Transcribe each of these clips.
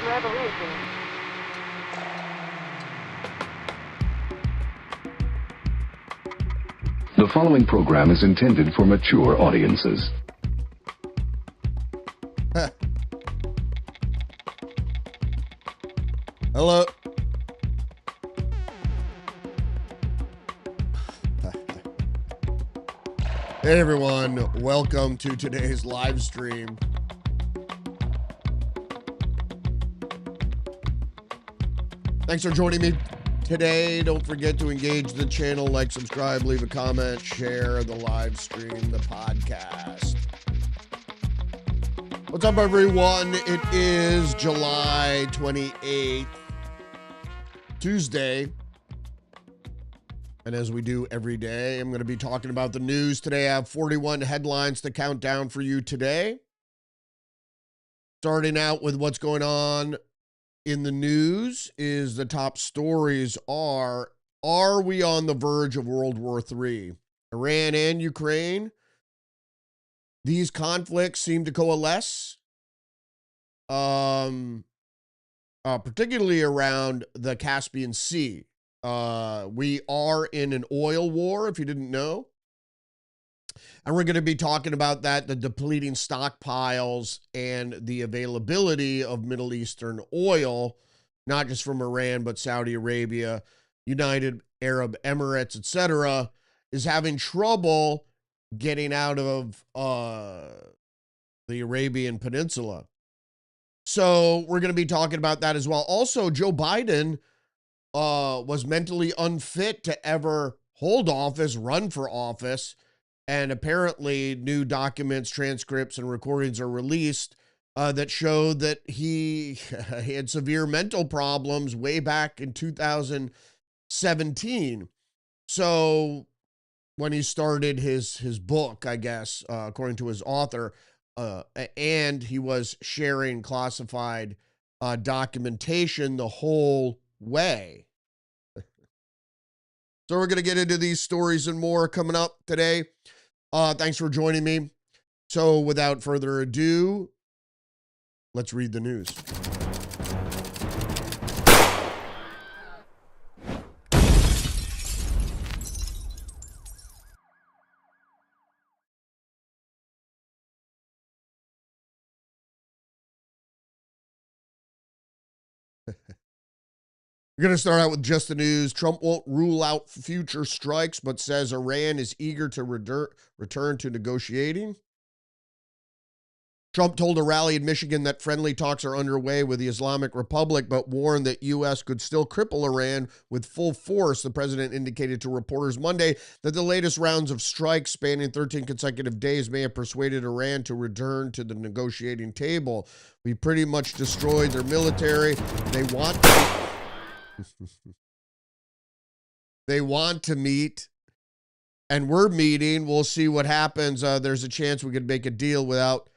revolution. The following program is intended for mature audiences. Hello. Hey everyone, welcome to today's live stream. Thanks for joining me today. Don't forget to engage the channel, like, subscribe, leave a comment, share the live stream, the podcast. What's up, everyone? It is July 28th, Tuesday. And as we do every day, I'm going to be talking about the news today. I have 41 headlines to count down for you today. Starting out with what's going on in the news is the top stories are we on the verge of World War III? Iran and Ukraine, these conflicts seem to coalesce, particularly around the Caspian Sea. We are in an oil war, if you didn't know. And we're going to be talking about that, the depleting stockpiles and the availability of Middle Eastern oil, not just from Iran, but Saudi Arabia, United Arab Emirates, etc., is having trouble getting out of the Arabian Peninsula. So we're going to be talking about that as well. Also, Joe Biden was mentally unfit to ever hold office, run for office, and apparently new documents, transcripts, and recordings are released that show that he had severe mental problems way back in 2017. So when he started his book, I guess, according to his author, and he was sharing classified documentation the whole way. So we're going to get into these stories and more coming up today. Thanks for joining me. So without further ado, let's read the news. We're going to start out with just the news. Trump won't rule out future strikes, but says Iran is eager to return to negotiating. Trump told a rally in Michigan that friendly talks are underway with the Islamic Republic, but warned that U.S. could still cripple Iran with full force. The president indicated to reporters Monday that the latest rounds of strikes spanning 13 consecutive days may have persuaded Iran to return to the negotiating table. We pretty much destroyed their military. They want to meet, and we're meeting. We'll see what happens. There's a chance we could make a deal. Without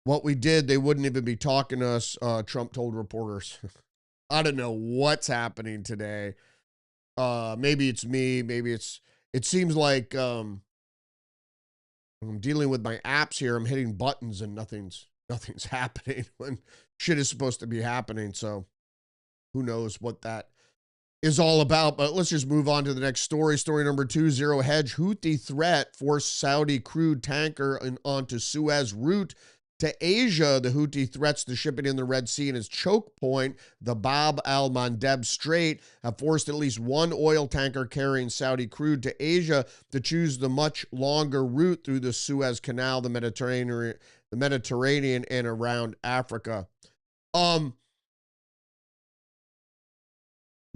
what we did, they wouldn't even be talking to us, Trump told reporters. I don't know what's happening today. Maybe it's me. Maybe it seems like I'm dealing with my apps here. I'm hitting buttons and nothing's happening when shit is supposed to be happening. So who knows what that is all about, but let's just move on to the next story. Story number 2, Zero Hedge. Houthi threat forced Saudi crude tanker onto Suez route to Asia. The Houthi threats to shipping in the Red Sea and its choke point, the Bab al-Mandeb Strait, have forced at least one oil tanker carrying Saudi crude to Asia to choose the much longer route through the Suez Canal, the Mediterranean and around Africa.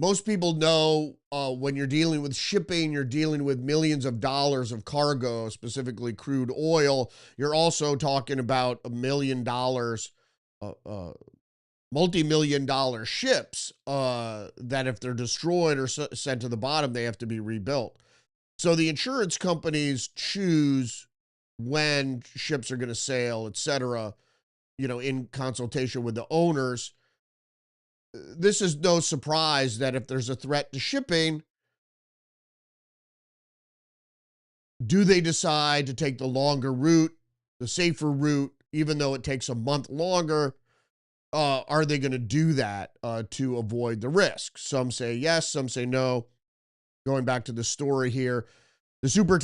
Most people know when you're dealing with shipping, you're dealing with millions of dollars of cargo, specifically crude oil. You're also talking about $1 million, multi-million dollar ships that if they're destroyed or sent to the bottom, they have to be rebuilt. So the insurance companies choose when ships are going to sail, et cetera, in consultation with the owners. This is no surprise that if there's a threat to shipping, do they decide to take the longer route, the safer route, even though it takes a month longer? are they going to do that to avoid the risk? Some say yes, some say no. Going back to the story here, the super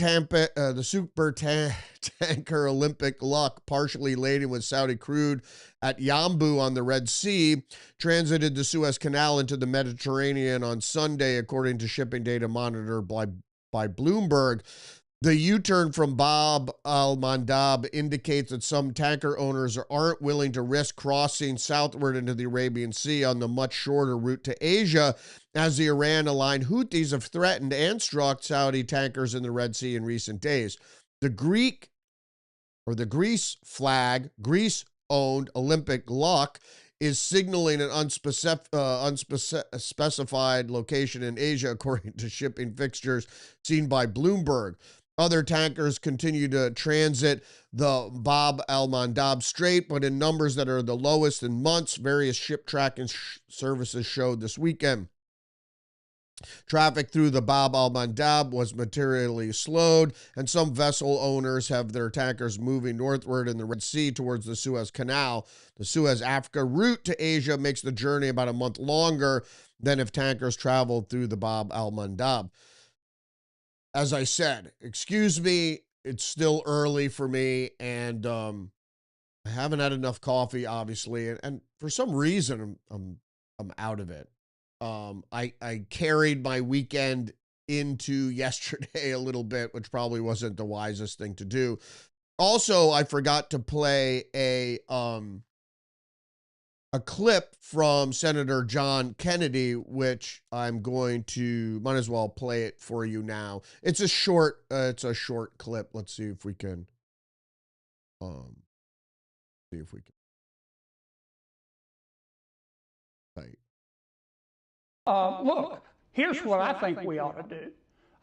tanker Olympic Luck, partially laden with Saudi crude at Yanbu on the Red Sea, transited the Suez Canal into the Mediterranean on Sunday, according to shipping data monitored by Bloomberg. The U-turn from Bab al-Mandab indicates that some tanker owners aren't willing to risk crossing southward into the Arabian Sea on the much shorter route to Asia, as the Iran-aligned Houthis have threatened and struck Saudi tankers in the Red Sea in recent days. The Greece flag, Greece-owned Olympic Luck, is signaling an unspecified location in Asia, according to shipping fixtures seen by Bloomberg. Other tankers continue to transit the Bab al-Mandab Strait, but in numbers that are the lowest in months, various ship tracking services showed this weekend. Traffic through the Bab al-Mandab was materially slowed, and some vessel owners have their tankers moving northward in the Red Sea towards the Suez Canal. The Suez-Africa route to Asia makes the journey about a month longer than if tankers traveled through the Bab al-Mandab. As I said, excuse me, it's still early for me, and I haven't had enough coffee, obviously, and for some reason I'm out of it. I carried my weekend into yesterday a little bit, which probably wasn't the wisest thing to do. Also, I forgot to play a clip from Senator John Kennedy, which I'm going to, might as well play it for you now. It's a short clip. Let's see if we can, Right. Look, here's what I think we ought to do.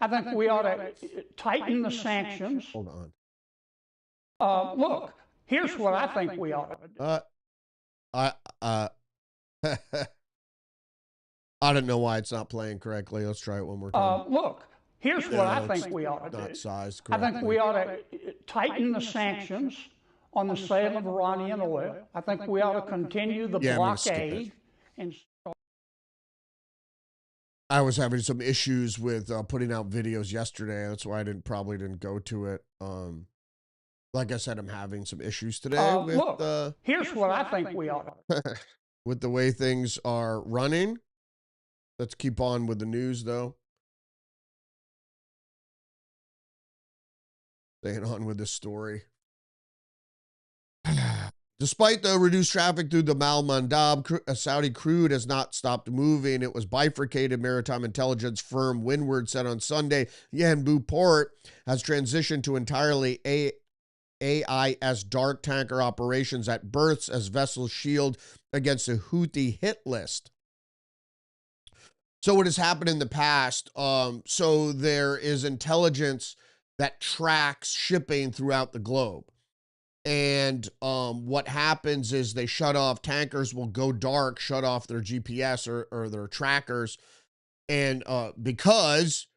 I think we ought to tighten the sanctions. Hold on. Look, here's what I think we ought to do. I don't know why it's not playing correctly. Let's try it one more time. Look, here's what I think we ought to do. Not sized I correctly. think we ought to tighten the sanctions on the sale of Iranian oil. I think we ought to continue the blockade. And I was having some issues with putting out videos yesterday. That's why I probably didn't go to it. Like I said, I'm having some issues today with look, here's what I think we ought to with the way things are running. Let's keep on with the news, though. Staying on with this story. Despite the reduced traffic through the Mandab, Saudi crude has not stopped moving. It was bifurcated. Maritime intelligence firm Windward said on Sunday, Yanbu port has transitioned to entirely AIS dark tanker operations at berths as vessels shield against the Houthi hit list. So what has happened in the past, so there is intelligence that tracks shipping throughout the globe. And what happens is they shut off, tankers will go dark, shut off their GPS or their trackers. And because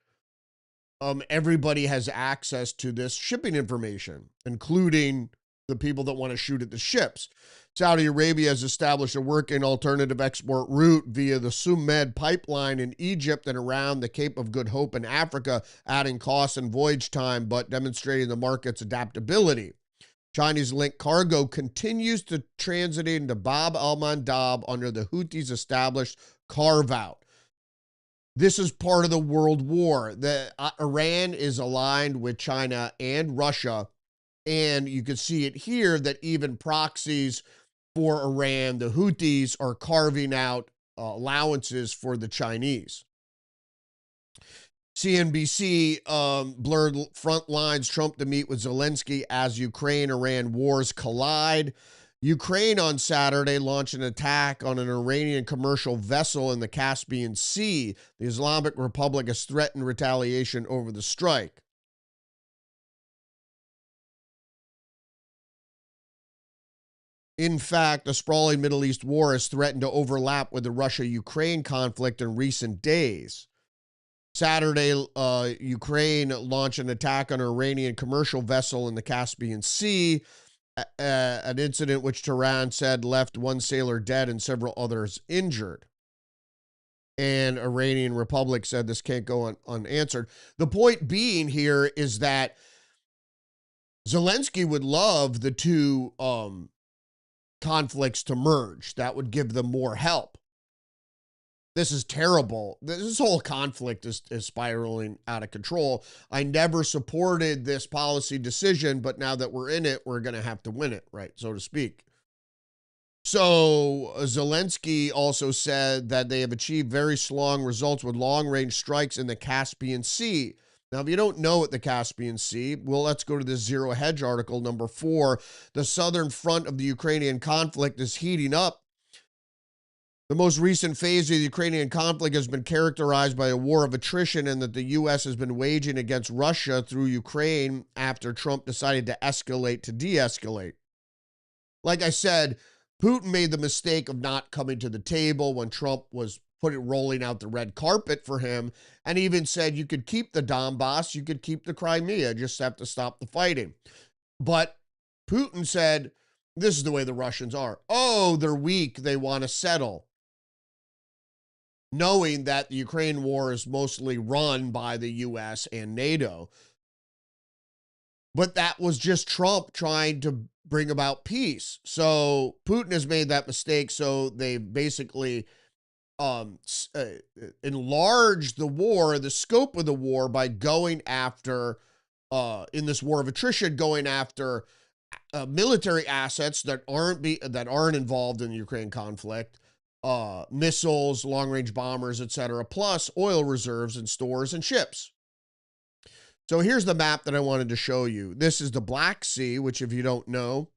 everybody has access to this shipping information, including the people that want to shoot at the ships. Saudi Arabia has established a working alternative export route via the Sumed pipeline in Egypt and around the Cape of Good Hope in Africa, adding cost and voyage time, but demonstrating the market's adaptability. Chinese-linked cargo continues to transit into Bab al-Mandab under the Houthis' established carve-out. This is part of the world war. Iran is aligned with China and Russia, and you can see it here that even proxies for Iran, the Houthis, are carving out allowances for the Chinese. CNBC blurred front lines, Trump to meet with Zelensky as Ukraine-Iran wars collide. Ukraine on Saturday launched an attack on an Iranian commercial vessel in the Caspian Sea. The Islamic Republic has threatened retaliation over the strike. In fact, the sprawling Middle East war has threatened to overlap with the Russia-Ukraine conflict in recent days. Saturday, Ukraine launched an attack on an Iranian commercial vessel in the Caspian Sea an incident which Tehran said left one sailor dead and several others injured. And Iranian Republic said this can't go unanswered. The point being here is that Zelensky would love the two conflicts to merge. That would give them more help. This is terrible. This whole conflict is spiraling out of control. I never supported this policy decision, but now that we're in it, we're going to have to win it, right, so to speak. So Zelensky also said that they have achieved very strong results with long-range strikes in the Caspian Sea. Now, if you don't know what the Caspian Sea, well, let's go to the Zero Hedge article, number 4. The southern front of the Ukrainian conflict is heating up. The most recent phase of the Ukrainian conflict has been characterized by a war of attrition, and that the U.S. has been waging against Russia through Ukraine after Trump decided to escalate to de-escalate. Like I said, Putin made the mistake of not coming to the table when Trump was rolling out the red carpet for him, and even said you could keep the Donbass, you could keep the Crimea, just have to stop the fighting. But Putin said, this is the way the Russians are. Oh, they're weak, they want to settle. Knowing that the Ukraine war is mostly run by the U.S. and NATO. But that was just Trump trying to bring about peace. So Putin has made that mistake. So they basically enlarged the war, the scope of the war, by going after, in this war of attrition, going after military assets that aren't involved in the Ukraine conflict, missiles, long-range bombers, etc., plus oil reserves and stores and ships. So here's the map that I wanted to show you. This is the Black Sea, which if you don't know,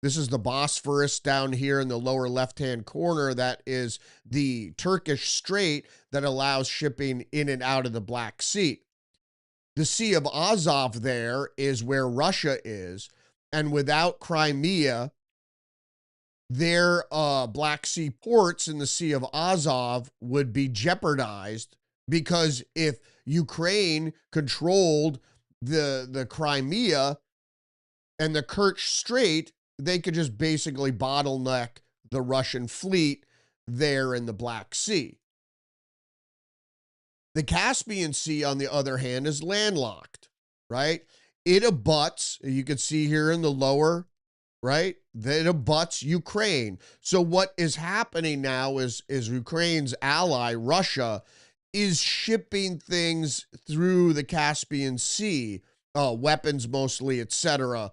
this is the Bosphorus down here in the lower left-hand corner. That is the Turkish Strait that allows shipping in and out of the Black Sea. The Sea of Azov there is where Russia is, and without Crimea, their Black Sea ports in the Sea of Azov would be jeopardized, because if Ukraine controlled the Crimea and the Kerch Strait, they could just basically bottleneck the Russian fleet there in the Black Sea. The Caspian Sea, on the other hand, is landlocked, right? It abuts, you can see here in the lower, right? That abuts Ukraine. So what is happening now is Ukraine's ally, Russia, is shipping things through the Caspian Sea, weapons mostly, etc.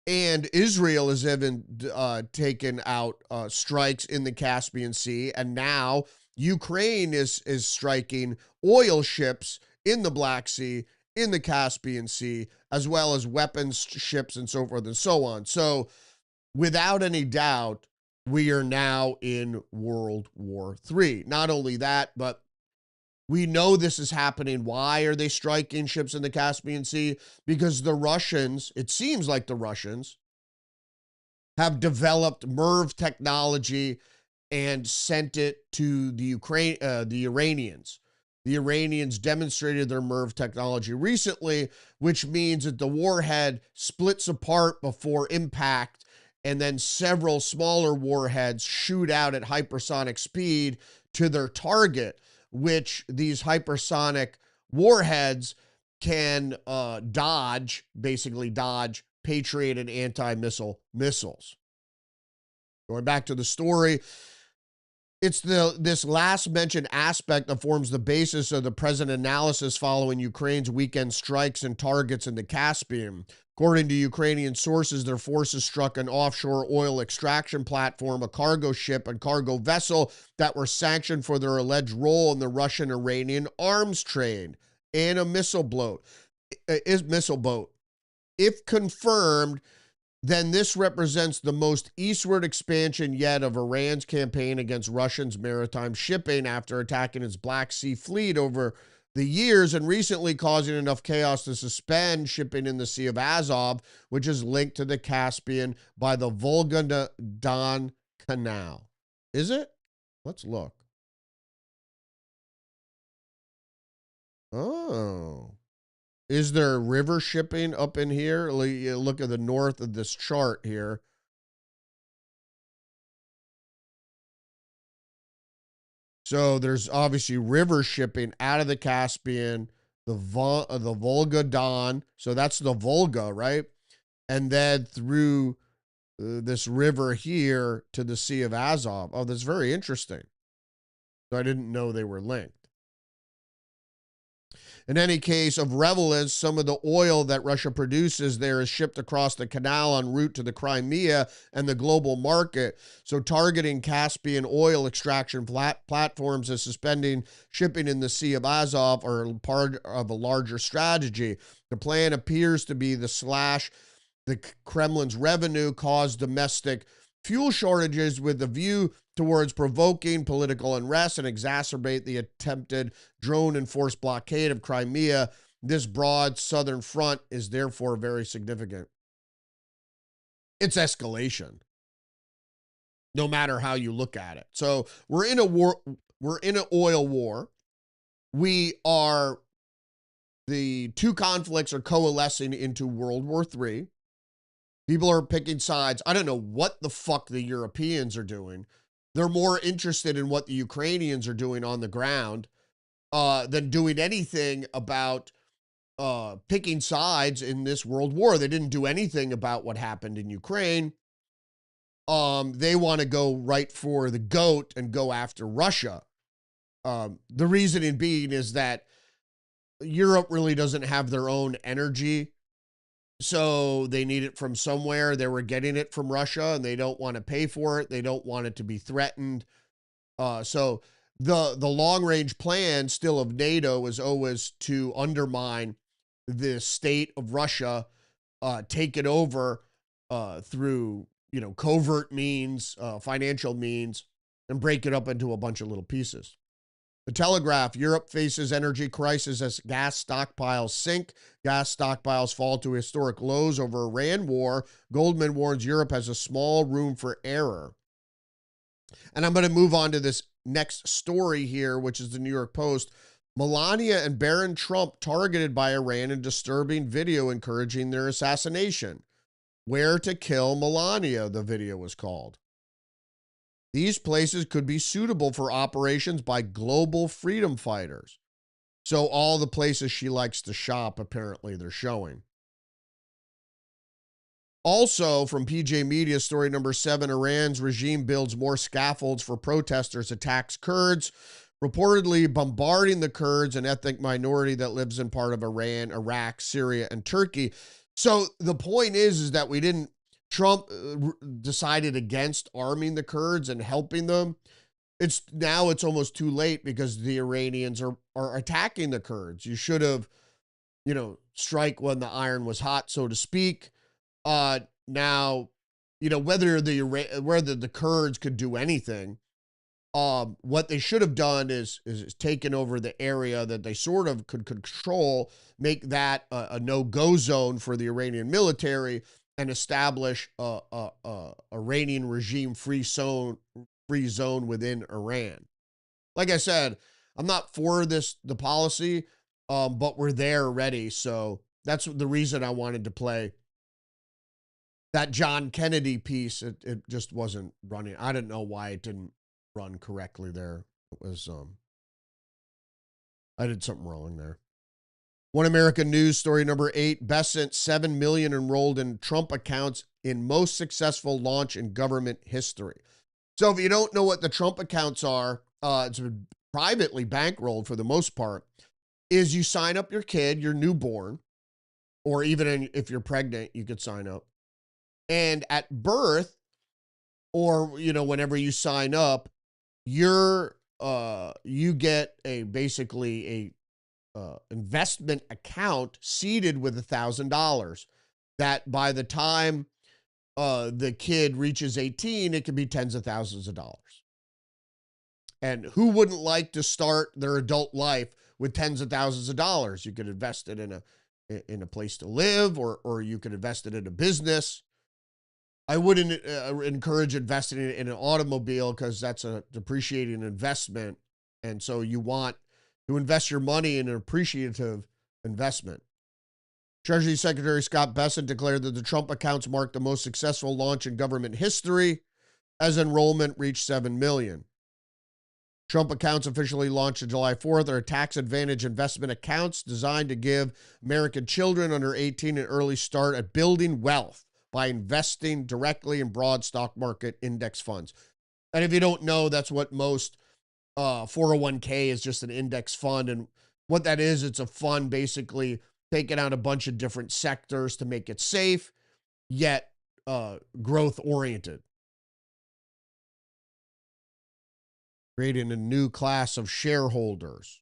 And Israel has even taken out strikes in the Caspian Sea, and now Ukraine is striking oil ships in the Black Sea, in the Caspian Sea, as well as weapons ships and so forth and so on. So without any doubt, we are now in World War III. Not only that, but we know this is happening. Why are they striking ships in the Caspian Sea? Because the Russians, it seems like the Russians, have developed MIRV technology and sent it to the Iranians. The Iranians demonstrated their MIRV technology recently, which means that the warhead splits apart before impact, and then several smaller warheads shoot out at hypersonic speed to their target, which these hypersonic warheads can basically dodge Patriot and anti-missile missiles. Going back to the story, it's this last mentioned aspect that forms the basis of the present analysis following Ukraine's weekend strikes and targets in the Caspian. According to Ukrainian sources, their forces struck an offshore oil extraction platform, a cargo ship, and cargo vessel that were sanctioned for their alleged role in the Russian-Iranian arms trade, and a missile boat. If confirmed, then this represents the most eastward expansion yet of Iran's campaign against Russia's maritime shipping after attacking its Black Sea fleet over the years and recently causing enough chaos to suspend shipping in the Sea of Azov, which is linked to the Caspian by the Volga-Don Canal. Is it? Let's look. Oh. Is there river shipping up in here? Look at the north of this chart here. So there's obviously river shipping out of the Caspian, the Volga Don. So that's the Volga, right? And then through this river here to the Sea of Azov. Oh, that's very interesting. So I didn't know they were linked. In any case, of relevance, some of the oil that Russia produces there is shipped across the canal en route to the Crimea and the global market. So targeting Caspian oil extraction platforms and suspending shipping in the Sea of Azov are part of a larger strategy. The plan appears to be the slash the Kremlin's revenue, cause domestic fuel shortages with a view towards provoking political unrest and exacerbate the attempted drone-enforced blockade of Crimea. This broad southern front is therefore very significant. It's escalation, no matter how you look at it. So we're in a war. We're in an oil war. The two conflicts are coalescing into World War III. People are picking sides. I don't know what the fuck the Europeans are doing. They're more interested in what the Ukrainians are doing on the ground than doing anything about picking sides in this world war. They didn't do anything about what happened in Ukraine. They want to go right for the goat and go after Russia. The reasoning being is that Europe really doesn't have their own energy. So they need it from somewhere. They were getting it from Russia and they don't want to pay for it. They don't want it to be threatened. So the long range plan still of NATO is always to undermine the state of Russia, take it over through, covert means, financial means, and break it up into a bunch of little pieces. The Telegraph, Europe faces energy crisis as gas stockpiles sink. Gas stockpiles fall to historic lows over Iran war. Goldman warns Europe has a small room for error. And I'm going to move on to this next story here, which is the New York Post. Melania and Barron Trump targeted by Iran in disturbing video encouraging their assassination. Where to Kill Melania, the video was called. These places could be suitable for operations by global freedom fighters. So all the places she likes to shop, apparently, they're showing. Also, from PJ Media, story number 7, Iran's regime builds more scaffolds for protesters, attacks Kurds, reportedly bombarding the Kurds, an ethnic minority that lives in part of Iran, Iraq, Syria, and Turkey. So the point is that Trump decided against arming the Kurds and helping them. It's almost too late because the Iranians are attacking the Kurds. You should have, strike when the iron was hot, so to speak. Now, whether the Kurds could do anything, what they should have done is taken over the area that they sort of could control, make that a no-go zone for the Iranian military, and establish a Iranian regime free zone within Iran. Like I said, I'm not for the policy, but we're there already. So that's the reason I wanted to play that John Kennedy piece. It just wasn't running. I don't know why it didn't run correctly there. It was I did something wrong there. One American News, story number 8, Besant, 7 million enrolled in Trump accounts in most successful launch in government history. So if you don't know what the Trump accounts are, it's privately bankrolled for the most part, is you sign up your kid, your newborn, or even if you're pregnant, you could sign up. And at birth, or, whenever you sign up, you get basically a investment account seeded with $1,000 that by the time the kid reaches 18, it could be tens of thousands of dollars. And who wouldn't like to start their adult life with tens of thousands of dollars? You could invest it in a place to live, or you could invest it in a business. I wouldn't encourage investing in an automobile because that's a depreciating investment. And so you want to invest your money in an appreciative investment. Treasury Secretary Scott Bessent declared that the Trump accounts marked the most successful launch in government history as enrollment reached 7 million. Trump accounts officially launched on July 4th are tax advantage investment accounts designed to give American children under 18 an early start at building wealth by investing directly in broad stock market index funds. And if you don't know, that's what most 401k is, just an index fund. And what that is, it's a fund basically taking out a bunch of different sectors to make it safe, yet growth oriented. Creating a new class of shareholders.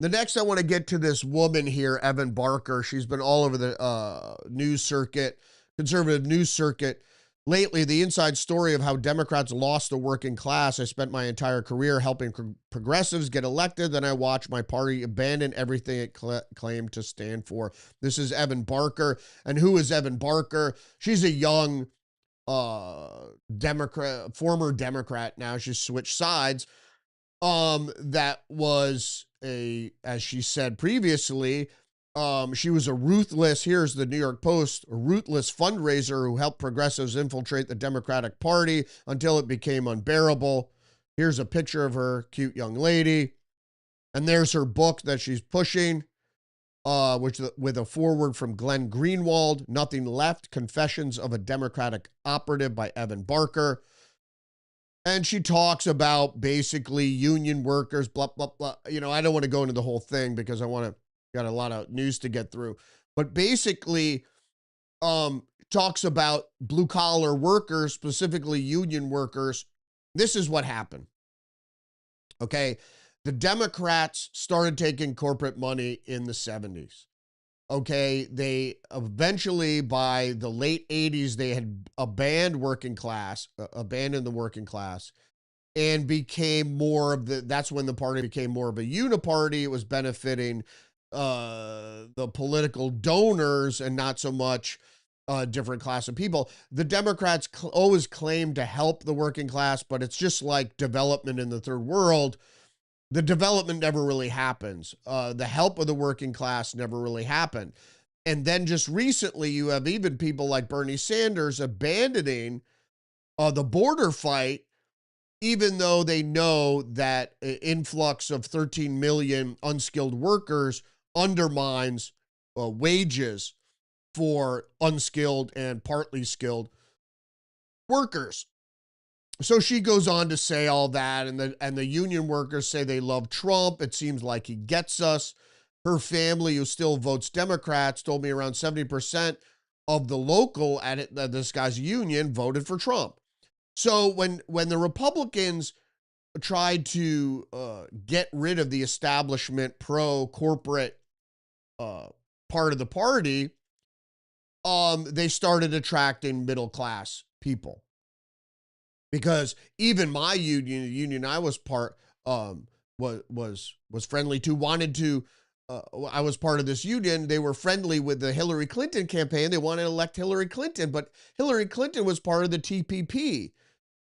The next, I want to get to this woman here, Evan Barker. She's been all over the news circuit, conservative news circuit. Lately, the inside story of how Democrats lost the working class. I spent my entire career helping progressives get elected. Then I watched my party abandon everything it claimed to stand for. This is Evan Barker. And who is Evan Barker? She's a young Democrat, former Democrat. Now she's switched sides. That was as she said previously, she was a ruthless, here's the New York Post, a ruthless fundraiser who helped progressives infiltrate the Democratic Party until it became unbearable. Here's a picture of her, cute young lady. And there's her book that she's pushing, which with a foreword from Glenn Greenwald, Nothing Left, Confessions of a Democratic Operative by Evan Barker. And she talks about basically union workers, blah, blah, blah. You know, I don't want to go into the whole thing because got a lot of news to get through. But basically talks about blue collar workers, specifically union workers. This is what happened. Okay. The Democrats started taking corporate money in the 70s. Okay. They eventually, by the late 80s, they had abandoned the working class, and became more of that's when the party became more of a uniparty. It was benefiting the political donors and not so much a different class of people. The Democrats always claim to help the working class, but it's just like development in the third world. The development never really happens. The help of the working class never really happened. And then just recently, you have even people like Bernie Sanders abandoning the border fight, even though they know that influx of 13 million unskilled workers undermines wages for unskilled and partly skilled workers. So she goes on to say all that, and the union workers say they love Trump. It seems like he gets us. Her family, who still votes Democrats, told me around 70% of the local at this guy's union voted for Trump. So when the Republicans tried to get rid of the establishment pro-corporate part of the party, they started attracting middle-class people. Because even my union, the union I was part, was friendly to, wanted to, I was part of this union. They were friendly with the Hillary Clinton campaign. They wanted to elect Hillary Clinton, but Hillary Clinton was part of the TPP,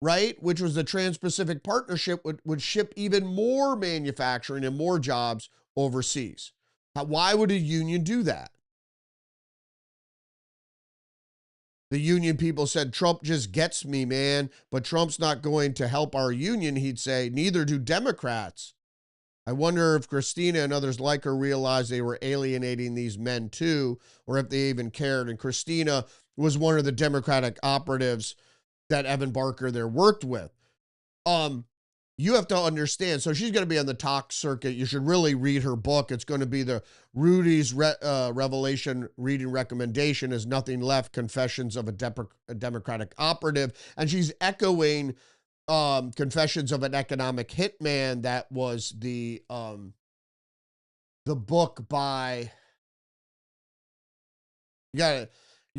right? Which was the Trans-Pacific Partnership, would ship even more manufacturing and more jobs overseas. Why would a union do that? The union people said, Trump just gets me, man, but Trump's not going to help our union, he'd say. Neither do Democrats. I wonder if Christina and others like her realized they were alienating these men too, or if they even cared. And Christina was one of the Democratic operatives that Evan Barker there worked with. You have to understand, so she's going to be on the talk circuit. You should really read her book. It's going to be the Rudy's Revelation reading recommendation is Nothing Left, Confessions of a Democratic Operative. And she's echoing Confessions of an Economic Hitman. That was the book by, you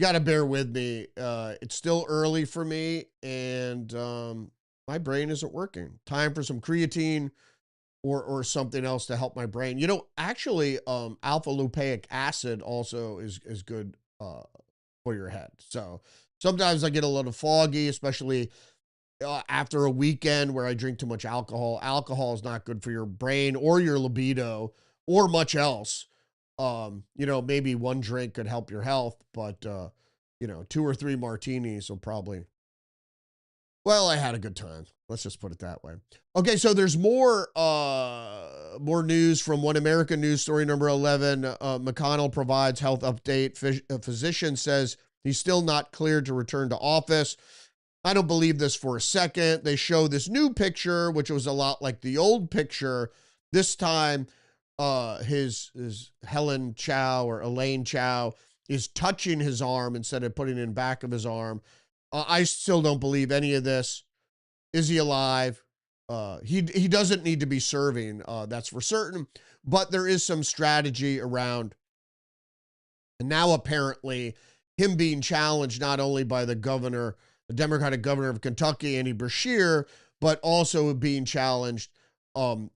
gotta bear with me. It's still early for me, and my brain isn't working. Time for some creatine or something else to help my brain. You know, actually, alpha leucoic acid also is good for your head. So sometimes I get a little foggy, especially after a weekend where I drink too much alcohol. Alcohol is not good for your brain or your libido or much else. Maybe one drink could help your health, but 2 or 3 martinis will probably. Well, I had a good time. Let's just put it that way. Okay, so there's more news from One American News, story number 11. McConnell provides health update. A physician says he's still not cleared to return to office. I don't believe this for a second. They show this new picture, which was a lot like the old picture. This time, his Elaine Chow is touching his arm instead of putting it in back of his arm. I still don't believe any of this. Is he alive? He doesn't need to be serving, that's for certain. But there is some strategy around. And now apparently him being challenged not only by the Democratic governor of Kentucky, Andy Beshear, but also being challenged from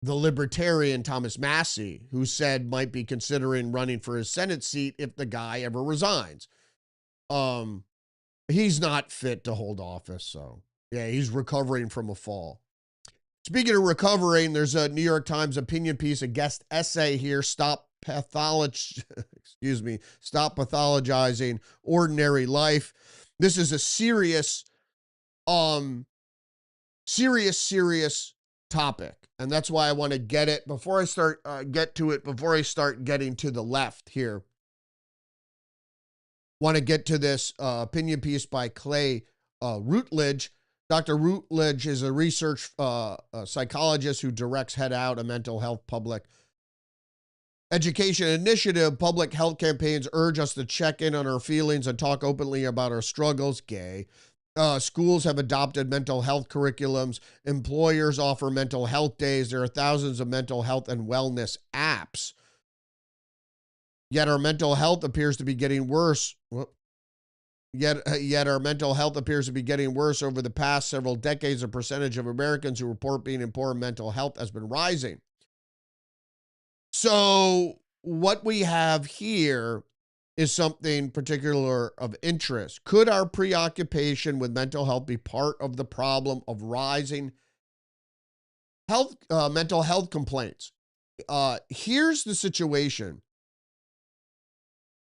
the libertarian Thomas Massey, who said might be considering running for his Senate seat if the guy ever resigns. He's not fit to hold office, so yeah, he's recovering from a fall. Speaking of recovering, there's a New York Times opinion piece, a guest essay here, Stop pathologizing ordinary life. This is a serious topic. And that's why I want to get it before I start getting to the left here. Want to get to this opinion piece by Clay Routledge. Dr. Routledge is a research psychologist who directs Head Out, a mental health public education initiative. Public health campaigns urge us to check in on our feelings and talk openly about our struggles. Gay. Schools have adopted mental health curriculums. Employers offer mental health days. There are thousands of mental health and wellness apps. Yet our mental health appears to be getting worse. Yet our mental health appears to be getting worse over the past several decades. The percentage of Americans who report being in poor mental health has been rising. So what we have here is something particular of interest. Could our preoccupation with mental health be part of the problem of rising mental health complaints? Here's the situation.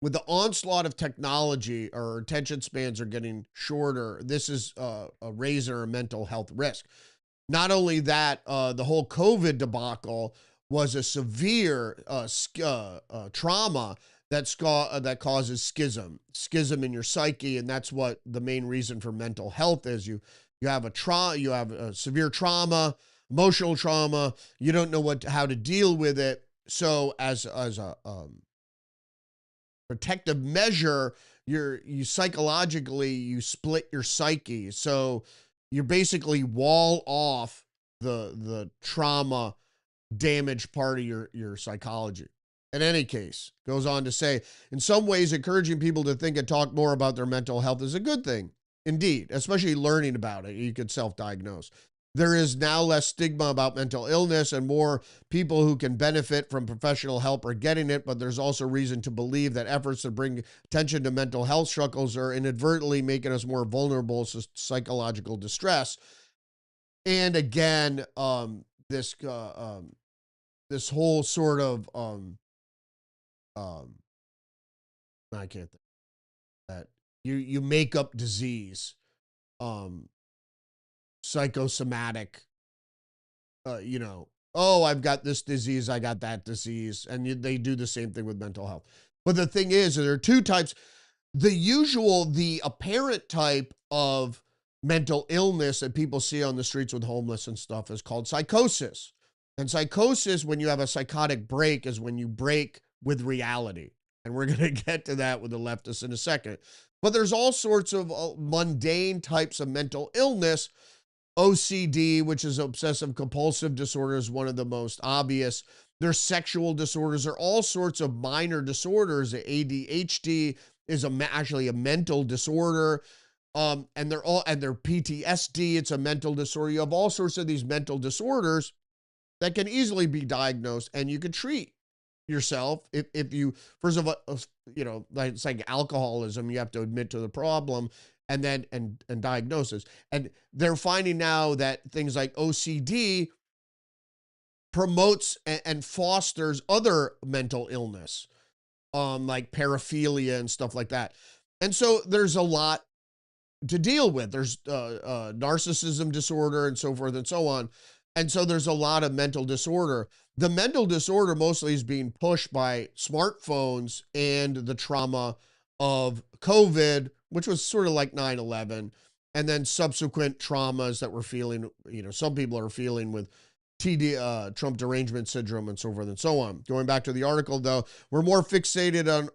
With the onslaught of technology, our attention spans are getting shorter. This is a razor mental health risk. Not only that, the whole COVID debacle was a severe trauma that causes schism in your psyche, and that's what the main reason for mental health is. You have a severe trauma, emotional trauma. You don't know how to deal with it. So as a protective measure, you psychologically split your psyche. So you basically wall off the trauma damaged part of your psychology. In any case, goes on to say, in some ways, encouraging people to think and talk more about their mental health is a good thing. Indeed, especially learning about it. You could self-diagnose. There is now less stigma about mental illness, and more people who can benefit from professional help are getting it, but there's also reason to believe that efforts to bring attention to mental health struggles are inadvertently making us more vulnerable to psychological distress. And again, this whole sort of I can't think that you make up disease, psychosomatic, oh, I've got this disease, I got that disease, and they do the same thing with mental health. But the thing is, there are two types. The apparent type of mental illness that people see on the streets with homeless and stuff is called psychosis. And psychosis, when you have a psychotic break, is when you break with reality. And we're going to get to that with the leftists in a second. But there's all sorts of mundane types of mental illness. OCD, which is obsessive compulsive disorder, is one of the most obvious. There's sexual disorders. There are all sorts of minor disorders. ADHD is actually a mental disorder. And they're PTSD. It's a mental disorder. You have all sorts of these mental disorders that can easily be diagnosed, and you can treat yourself if you, first of all, it's like alcoholism. You have to admit to the problem and then and diagnosis. And they're finding now that things like OCD promotes and fosters other mental illness, like paraphilia and stuff like that. And so there's a lot to deal with. There's narcissism disorder and so forth and so on. And so there's a lot of mental disorder. The mental disorder mostly is being pushed by smartphones and the trauma of COVID, which was sort of like 9/11, and then subsequent traumas that we're feeling, some people are feeling with Trump derangement syndrome and so forth and so on. Going back to the article, though, we're more fixated on,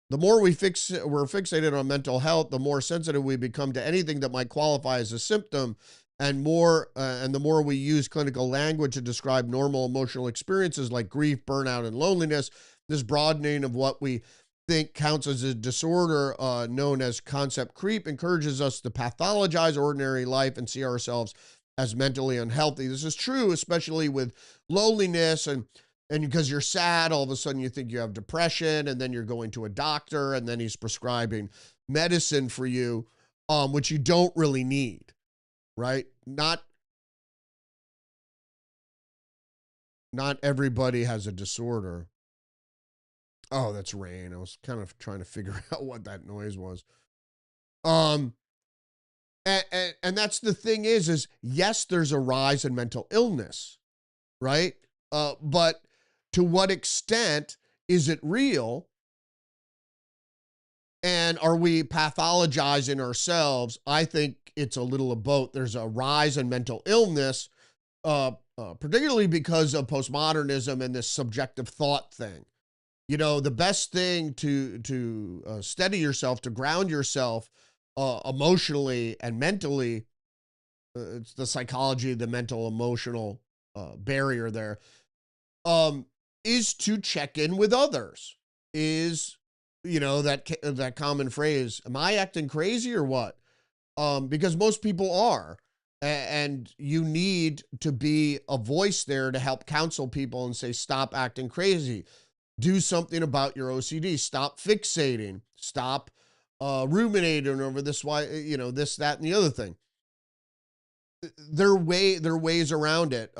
the more we're fixated on mental health, the more sensitive we become to anything that might qualify as a symptom, and the more we use clinical language to describe normal emotional experiences like grief, burnout, and loneliness. This broadening of what we think counts as a disorder, known as concept creep, encourages us to pathologize ordinary life and see ourselves as mentally unhealthy. This is true, especially with loneliness, and because you're sad, all of a sudden you think you have depression, and then you're going to a doctor, and then he's prescribing medicine for you, which you don't really need, right? Not everybody has a disorder. Oh, that's rain. I was kind of trying to figure out what that noise was. And that's the thing is yes, there's a rise in mental illness, right? But to what extent is it real? And are we pathologizing ourselves? I think it's a little of both. There's a rise in mental illness, particularly because of postmodernism and this subjective thought thing. The best thing to steady yourself, to ground yourself emotionally and mentally, it's the psychology, the mental emotional barrier there, is to check in with others. Is, that common phrase, am I acting crazy or what? Because most people are. And you need to be a voice there to help counsel people and say, stop acting crazy. Do something about your OCD. Stop fixating. Stop ruminating over this, this, that, and the other thing. There are ways around it.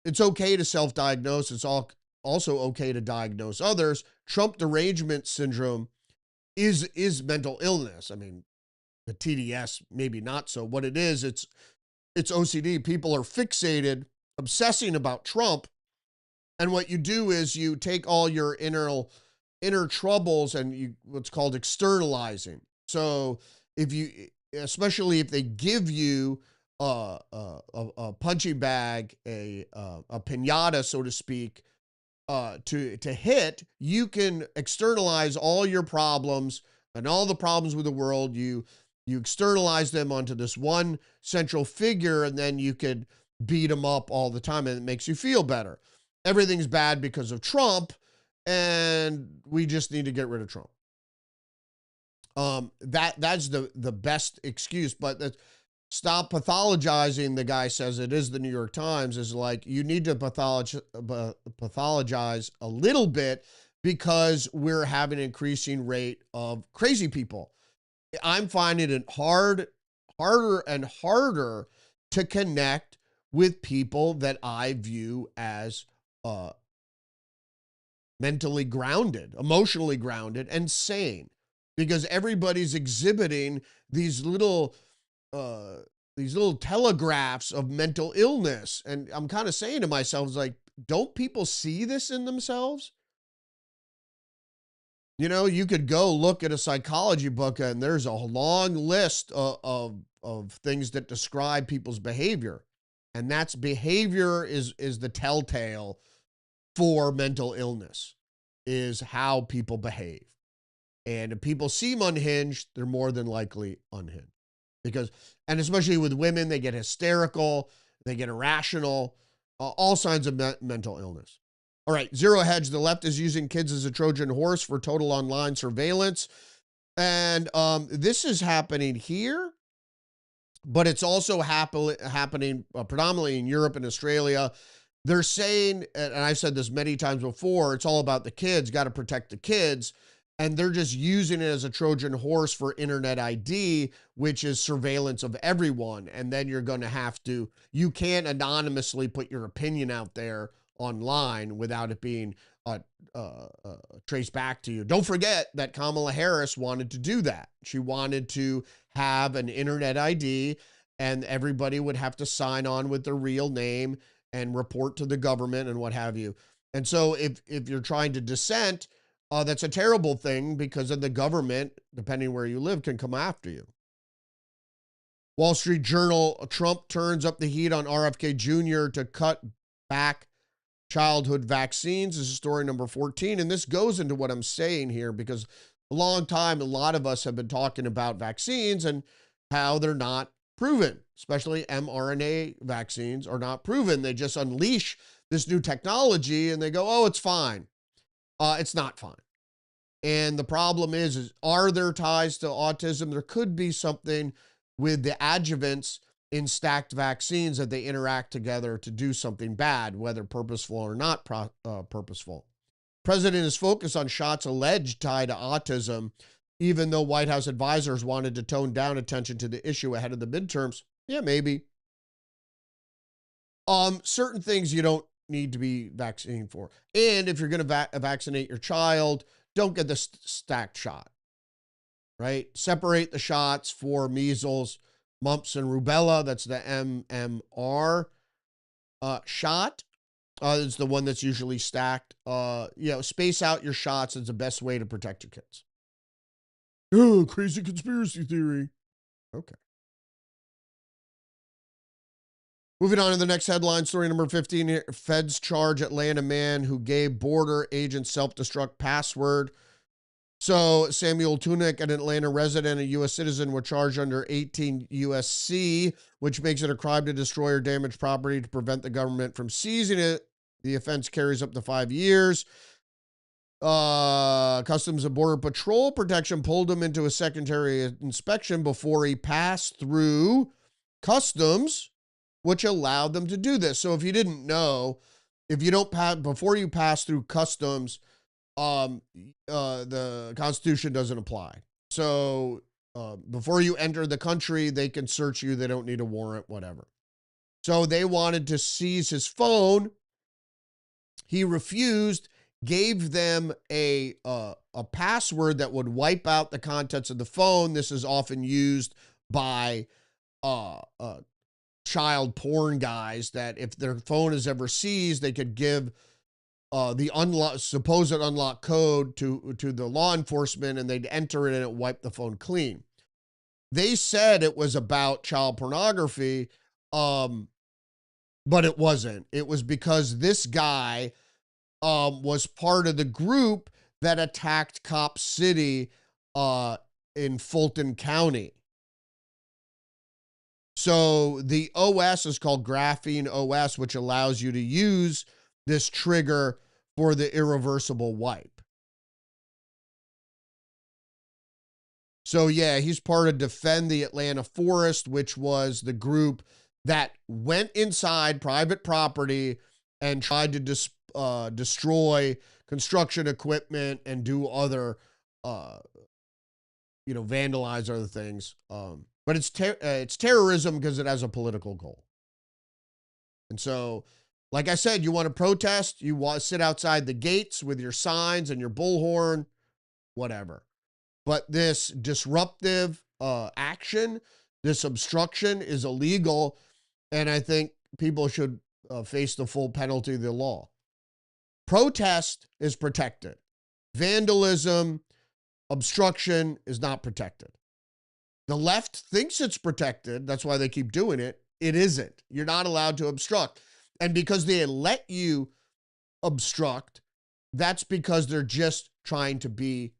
It's okay to self-diagnose. It's also okay to diagnose others. Trump derangement syndrome is mental illness. I mean, the TDS, maybe not so. What it is, it's OCD. People are fixated, obsessing about Trump. And what you do is you take all your inner troubles and what's called externalizing. So especially if they give you a punching bag, a piñata, so to speak, to hit, you can externalize all your problems and all the problems with the world. You externalize them onto this one central figure, and then you could beat them up all the time, and it makes you feel better. Everything's bad because of Trump, and we just need to get rid of Trump. That's the best excuse, but stop pathologizing. The guy says, it is the New York Times, is like, you need to pathologize a little bit because we're having an increasing rate of crazy people. I'm finding it harder and harder to connect with people that I view as mentally grounded, emotionally grounded, and sane, because everybody's exhibiting these little telegraphs of mental illness. And I'm kind of saying to myself, like, don't people see this in themselves? You could go look at a psychology book, and there's a long list of things that describe people's behavior. And that's behavior is the telltale for mental illness, is how people behave. And if people seem unhinged, they're more than likely unhinged. And especially with women, they get hysterical, they get irrational, all signs of mental illness. All right, Zero Hedge, the left is using kids as a Trojan horse for total online surveillance. And this is happening here, but it's also happening predominantly in Europe and Australia. They're saying, and I've said this many times before, it's all about the kids, got to protect the kids. And they're just using it as a Trojan horse for internet ID, which is surveillance of everyone. And then you're going to have to, you can't anonymously put your opinion out there online without it being traced back to you. Don't forget that Kamala Harris wanted to do that. She wanted to have an internet ID, and everybody would have to sign on with their real name and report to the government and what have you. And so if you're trying to dissent, that's a terrible thing, because then the government, depending where you live, can come after you. Wall Street Journal, Trump turns up the heat on RFK Jr. to cut back childhood vaccines. This is story number 14. And this goes into what I'm saying here, because a long time, a lot of us have been talking about vaccines and how they're not proven, especially mRNA vaccines are not proven. They just unleash this new technology and they go, oh, it's fine. It's not fine. And the problem is are there ties to autism? There could be something with the adjuvants in stacked vaccines that they interact together to do something bad, whether purposeful or not purposeful. President is focused on shots alleged tied to autism, even though White House advisors wanted to tone down attention to the issue ahead of the midterms. Yeah, maybe. Certain things you don't need to be vaccinated for. And if you're going to vaccinate your child, don't get the stacked shot, right? Separate the shots for measles, mumps, and rubella. That's the MMR shot. It's the one that's usually stacked. Space out your shots is the best way to protect your kids. Oh, crazy conspiracy theory. Okay. Moving on to the next headline, story number 15 here. Feds charge Atlanta man who gave border agent self-destruct password. So Samuel Tunick, an Atlanta resident, a U.S. citizen, were charged under 18 U.S.C., which makes it a crime to destroy or damage property to prevent the government from seizing it. The offense carries up to 5 years. Customs and Border Patrol Protection pulled him into a secondary inspection before he passed through customs, which allowed them to do this. So if you didn't know, if you don't pass, before you pass through customs, the Constitution doesn't apply. So before you enter the country, they can search you. They don't need a warrant, whatever. So they wanted to seize his phone. He refused, gave them a password that would wipe out the contents of the phone. This is often used by child porn guys, that if their phone is ever seized, they could give the supposed unlock code to the law enforcement, and they'd enter it and it wiped the phone clean. They said it was about child pornography, but it wasn't. It was because this guy was part of the group that attacked Cop City in Fulton County. So the OS is called Graphene OS, which allows you to use this trigger for the irreversible wipe. So yeah, he's part of Defend the Atlanta Forest, which was the group that went inside private property and tried to destroy construction equipment and do other, vandalize other things. But it's terrorism because it has a political goal. And so, like I said, you want to protest, you want to sit outside the gates with your signs and your bullhorn, whatever. But this disruptive action, this obstruction is illegal, and I think people should face the full penalty of the law. Protest is protected. Vandalism, obstruction is not protected. The left thinks it's protected. That's why they keep doing it. It isn't. You're not allowed to obstruct. And because they let you obstruct, that's because they're just trying to be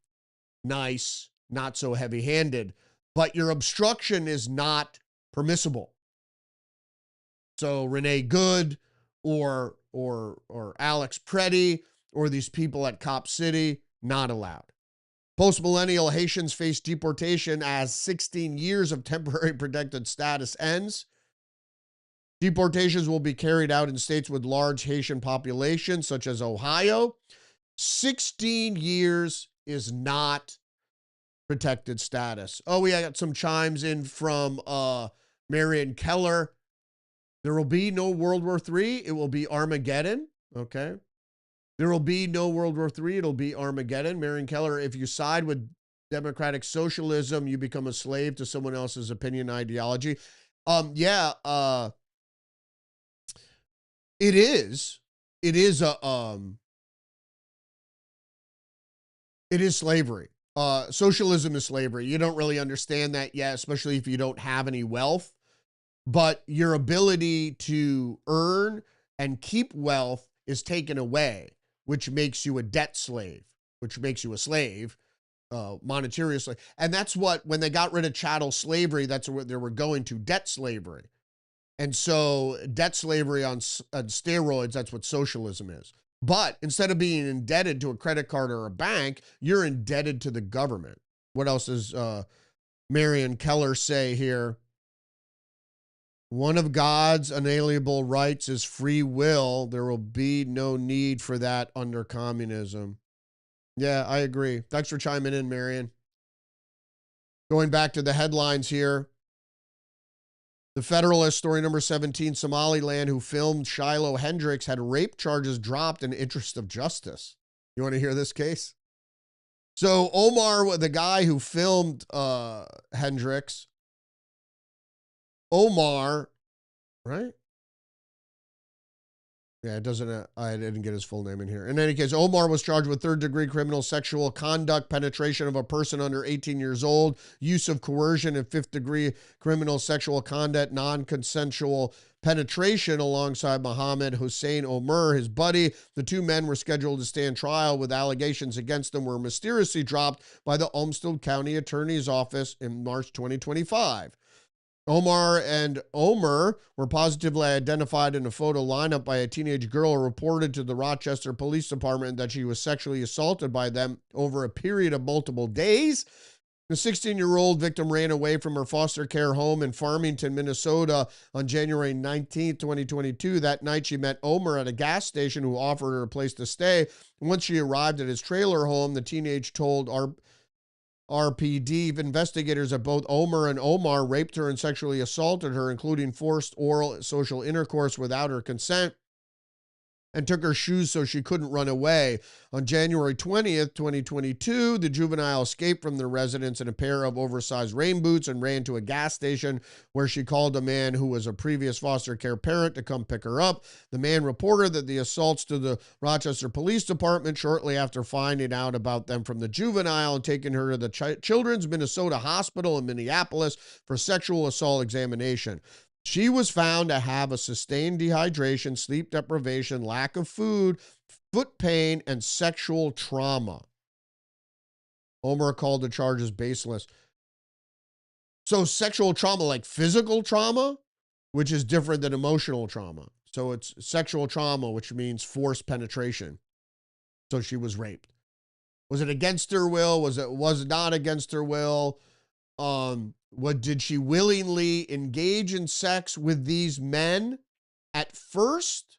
nice, not so heavy-handed. But your obstruction is not permissible. So Renee Good or Alex Preddy or these people at Cop City, not allowed. Post-millennial Haitians face deportation as 16 years of temporary protected status ends. Deportations will be carried out in states with large Haitian populations, such as Ohio. 16 years is not protected status. Oh, we got some chimes in from Marion Keller. There will be no World War III. It will be Armageddon. Okay. There will be no World War III. It'll be Armageddon. Marion Keller, if you side with democratic socialism, you become a slave to someone else's opinion, ideology. It is. It is slavery. Socialism is slavery. You don't really understand that yet, especially if you don't have any wealth. But your ability to earn and keep wealth is taken away, which makes you a debt slave, which makes you a slave, monetary slave. And that's what, when they got rid of chattel slavery, that's what they were going to, debt slavery. And so debt slavery on steroids, that's what socialism is. But instead of being indebted to a credit card or a bank, you're indebted to the government. What else does Marion Keller say here? One of God's unalienable rights is free will. There will be no need for that under communism. Yeah, I agree. Thanks for chiming in, Marion. Going back to the headlines here. The Federalist, story number 17, Somaliland, who filmed Shiloh Hendricks, had rape charges dropped in interest of justice. You want to hear this case? So Omar, the guy who filmed Hendricks, Omar, right? Yeah, it doesn't, I didn't get his full name in here. In any case, Omar was charged with third-degree criminal sexual conduct, penetration of a person under 18 years old, use of coercion, and fifth-degree criminal sexual conduct, non-consensual penetration alongside Mohammed Hussein Omer, his buddy. The two men were scheduled to stand trial with allegations against them were mysteriously dropped by the Olmsted County Attorney's Office in March 2025. Omar and Omer were positively identified in a photo lineup by a teenage girl who reported to the Rochester Police Department that she was sexually assaulted by them over a period of multiple days. The 16-year-old victim ran away from her foster care home in Farmington, Minnesota on January 19, 2022. That night, she met Omer at a gas station who offered her a place to stay. Once she arrived at his trailer home, the teenage told RPD investigators that both Omer and Omar raped her and sexually assaulted her, including forced oral social intercourse without her consent, and took her shoes so she couldn't run away. On January 20th, 2022, the juvenile escaped from their residence in a pair of oversized rain boots and ran to a gas station where she called a man who was a previous foster care parent to come pick her up. The man reported that the assaults to the Rochester Police Department shortly after finding out about them from the juvenile and taking her to the Children's Minnesota Hospital in Minneapolis for sexual assault examination. She was found to have a sustained dehydration, sleep deprivation, lack of food, foot pain, and sexual trauma. Omer called the charges baseless. So sexual trauma, like physical trauma, which is different than emotional trauma. So it's sexual trauma, which means forced penetration. So she was raped. Was it against her will? Was it not against her will? Did she willingly engage in sex with these men at first,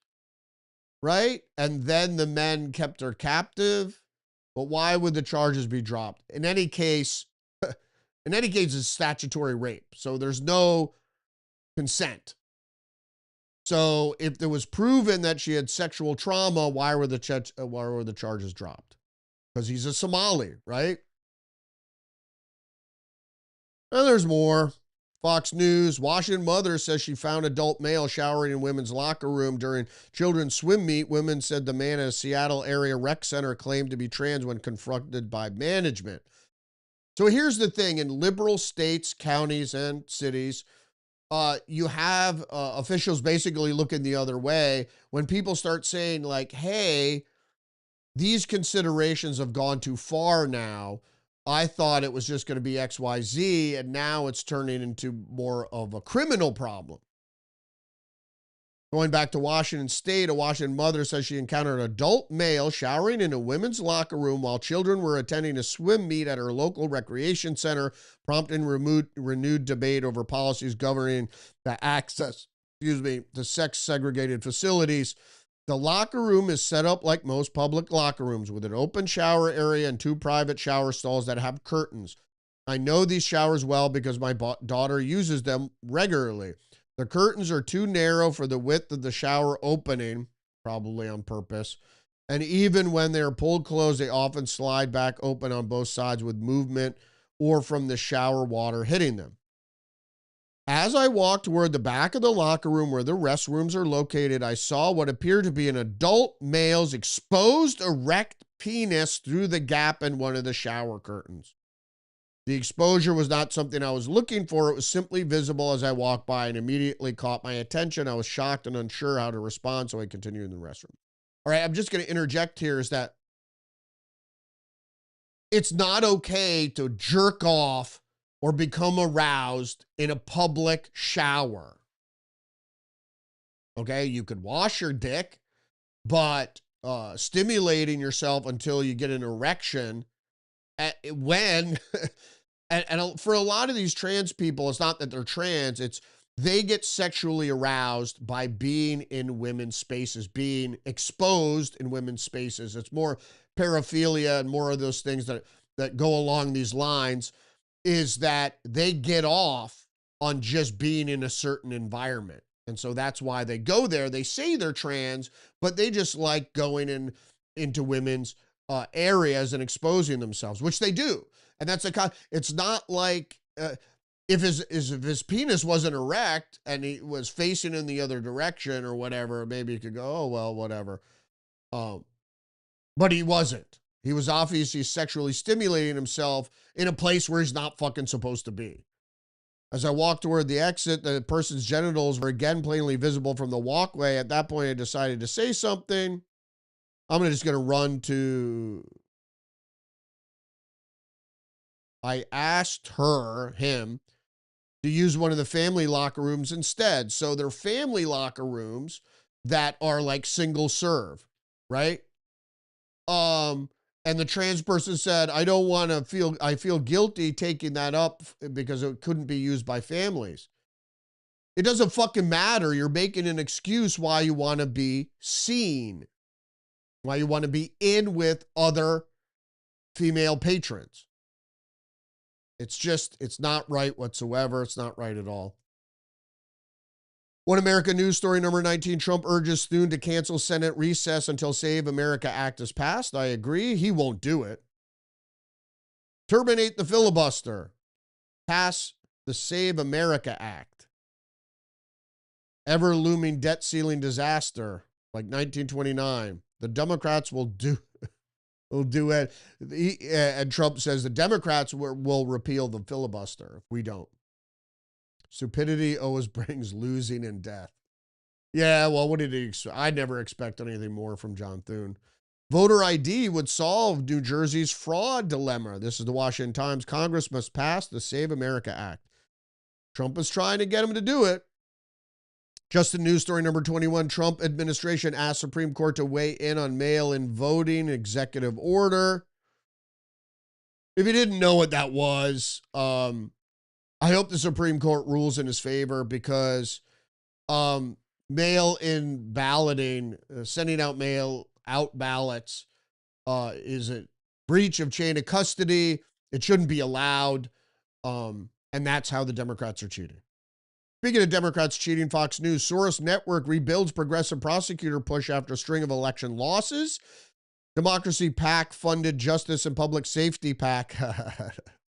right? And then the men kept her captive. But why would the charges be dropped? In any case, it's statutory rape. So there's no consent. So if there was proven that she had sexual trauma, why were the charges dropped? Because he's a Somali, right? And there's more. Fox News, Washington mother says she found adult male showering in women's locker room during children's swim meet. Women said the man at a Seattle area rec center claimed to be trans when confronted by management. So here's the thing. In liberal states, counties, and cities, you have officials basically looking the other way when people start saying like, hey, these considerations have gone too far now. I thought it was just going to be XYZ, and now it's turning into more of a criminal problem. Going back to Washington State, a Washington mother says she encountered an adult male showering in a women's locker room while children were attending a swim meet at her local recreation center, prompting renewed debate over policies governing the access, to sex-segregated facilities. The locker room is set up like most public locker rooms with an open shower area and 2 private shower stalls that have curtains. I know these showers well because my daughter uses them regularly. The curtains are too narrow for the width of the shower opening, probably on purpose. And even when they're pulled closed, they often slide back open on both sides with movement or from the shower water hitting them. As I walked toward the back of the locker room where the restrooms are located, I saw what appeared to be an adult male's exposed erect penis through the gap in one of the shower curtains. The exposure was not something I was looking for. It was simply visible as I walked by and immediately caught my attention. I was shocked and unsure how to respond, so I continued in the restroom. All right, I'm just going to interject here is that it's not okay to jerk off or become aroused in a public shower. Okay, you could wash your dick, but stimulating yourself until you get an erection when, and for a lot of these trans people, it's not that they're trans, it's they get sexually aroused by being in women's spaces, being exposed in women's spaces. It's more paraphilia and more of those things that go along these lines, is that they get off on just being in a certain environment. And so that's why they go there. They say they're trans, but they just like going into women's areas and exposing themselves, which they do. And that's it's not like if his penis wasn't erect and he was facing in the other direction or whatever, maybe you could go, oh, well, whatever. But he wasn't. He was obviously sexually stimulating himself in a place where he's not fucking supposed to be. As I walked toward the exit, the person's genitals were again plainly visible from the walkway. At that point, I decided to say something. just going to run to... I asked him, to use one of the family locker rooms instead. So they're family locker rooms that are like single serve, right? And the trans person said, I feel guilty taking that up because it couldn't be used by families. It doesn't fucking matter. You're making an excuse why you want to be seen, why you want to be in with other female patrons. It's not right whatsoever. It's not right at all. One America News story number 19, Trump urges Thune to cancel Senate recess until Save America Act is passed. I agree. He won't do it. Terminate the filibuster. Pass the Save America Act. Ever-looming debt ceiling disaster like 1929. The Democrats will do it. And Trump says the Democrats will repeal the filibuster if we don't. Stupidity always brings losing and death. Yeah, well, what did he expect? I never expect anything more from John Thune. Voter ID would solve New Jersey's fraud dilemma. This is the Washington Times. Congress must pass the Save America Act. Trump is trying to get him to do it. Justin News story number 21, Trump administration asks Supreme Court to weigh in on mail-in voting executive order. If you didn't know what that was, I hope the Supreme Court rules in his favor because mail-in balloting, sending out mail-out ballots is a breach of chain of custody. It shouldn't be allowed, and that's how the Democrats are cheating. Speaking of Democrats cheating, Fox News, Soros Network rebuilds progressive prosecutor push after a string of election losses. Democracy PAC funded Justice and Public Safety PAC,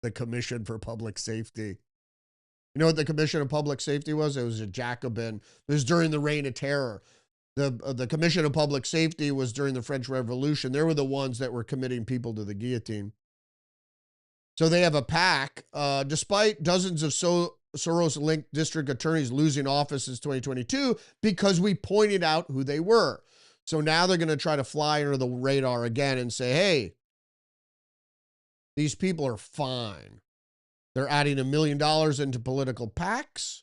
the Commission for Public Safety. You know what the Commission of Public Safety was? It was a Jacobin. It was during the Reign of Terror. The Commission of Public Safety was during the French Revolution. They were the ones that were committing people to the guillotine. So they have a PAC. Despite dozens of Soros-linked district attorneys losing office since 2022 because we pointed out who they were. So now they're going to try to fly under the radar again and say, hey, these people are fine. They're adding $1 million into political PACs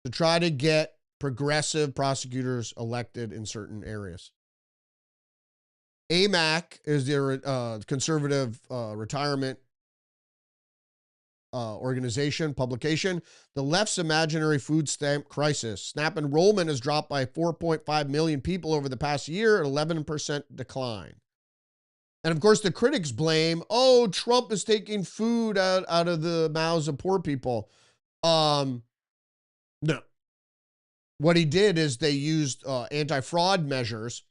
to try to get progressive prosecutors elected in certain areas. AMAC is their conservative retirement organization publication, the left's imaginary food stamp crisis. SNAP enrollment has dropped by 4.5 million people over the past year, an 11% decline. And of course, the critics blame, oh, Trump is taking food out of the mouths of poor people. No. What he did is they used anti-fraud measures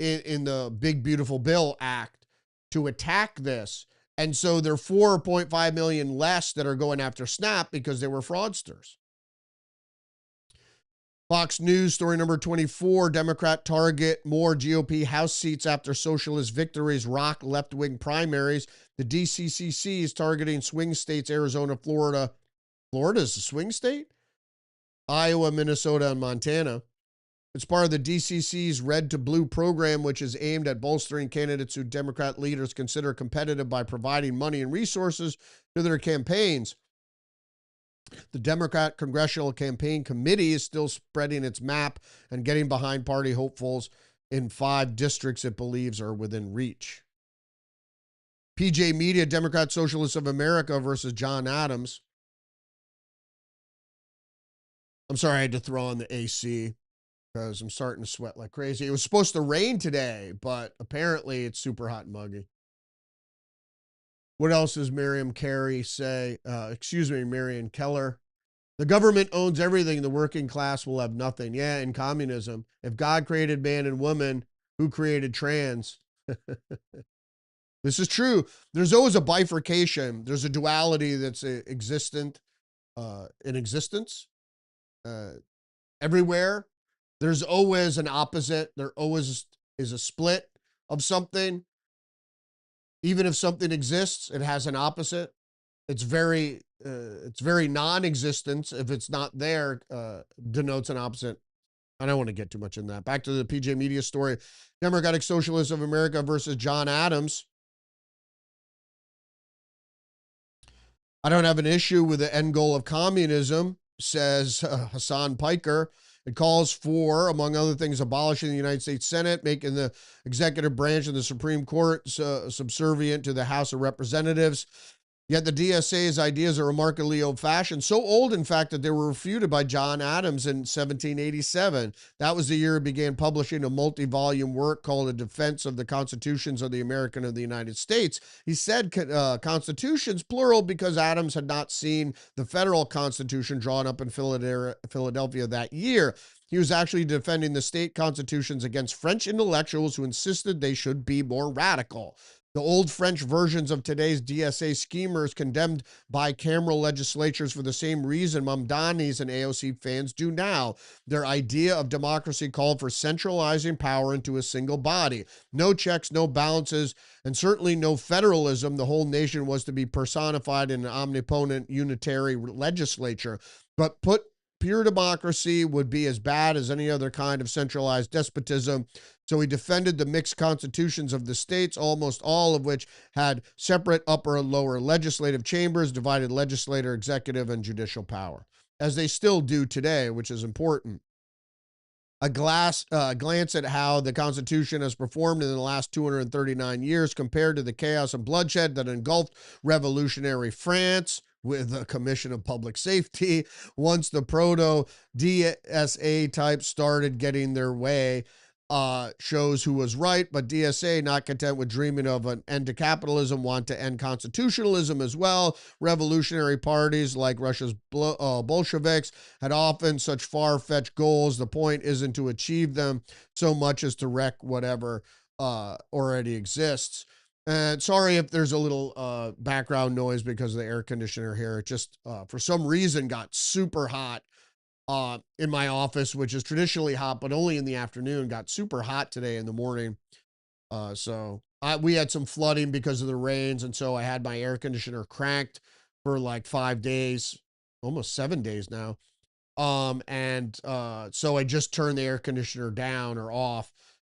in the Big Beautiful Bill Act to attack this. And so there are 4.5 million less that are going after SNAP because they were fraudsters. Fox News, story number 24, Democrat target more GOP House seats after socialist victories rock left-wing primaries. The DCCC is targeting swing states, Arizona, Florida. Florida is a swing state? Iowa, Minnesota, and Montana. It's part of the DCC's Red to Blue program, which is aimed at bolstering candidates who Democrat leaders consider competitive by providing money and resources to their campaigns. The Democrat Congressional Campaign Committee is still spreading its map and getting behind party hopefuls in 5 districts it believes are within reach. PJ Media, Democrat Socialists of America versus John Adams. I'm sorry I had to throw on the AC because I'm starting to sweat like crazy. It was supposed to rain today, but apparently it's super hot and muggy. What else does Miriam Carey say? Marion Keller. The government owns everything. The working class will have nothing. Yeah, in communism. If God created man and woman, who created trans? This is true. There's always a bifurcation. There's a duality that's existent in existence. Everywhere. There's always an opposite. There always is a split of something. Even if something exists, it has an opposite. It's very non-existence. If it's not there, denotes an opposite. I don't want to get too much in that. Back to the PJ Media story. Democratic Socialists of America versus John Adams. I don't have an issue with the end goal of communism, says Hassan Piker. It calls for, among other things, abolishing the United States Senate, making the executive branch and the Supreme Court subservient to the House of Representatives. Yet the DSA's ideas are remarkably old-fashioned, so old, in fact, that they were refuted by John Adams in 1787. That was the year he began publishing a multi-volume work called A Defense of the Constitutions of the American and the United States. He said constitutions, plural, because Adams had not seen the federal constitution drawn up in Philadelphia that year. He was actually defending the state constitutions against French intellectuals who insisted they should be more radical. The old French versions of today's DSA schemers condemned bicameral legislatures for the same reason Mamdani's and AOC fans do now. Their idea of democracy called for centralizing power into a single body. No checks, no balances, and certainly no federalism. The whole nation was to be personified in an omnipotent unitary legislature. But pure democracy would be as bad as any other kind of centralized despotism. So he defended the mixed constitutions of the states, almost all of which had separate upper and lower legislative chambers, divided legislative, executive, and judicial power, as they still do today, which is important. A glance at how the Constitution has performed in the last 239 years compared to the chaos and bloodshed that engulfed revolutionary France with the Commission of Public Safety once the proto-DSA types started getting their way. Shows who was right, but DSA, not content with dreaming of an end to capitalism, want to end constitutionalism as well. Revolutionary parties like Russia's Bolsheviks had often such far-fetched goals. The point isn't to achieve them so much as to wreck whatever already exists. And sorry if there's a little background noise because of the air conditioner here. It just, for some reason, got super hot in my office, which is traditionally hot, but only in the afternoon. Got super hot today in the morning. We had some flooding because of the rains, and so I had my air conditioner cranked for like 5 days, almost 7 days now. So I just turned the air conditioner down or off,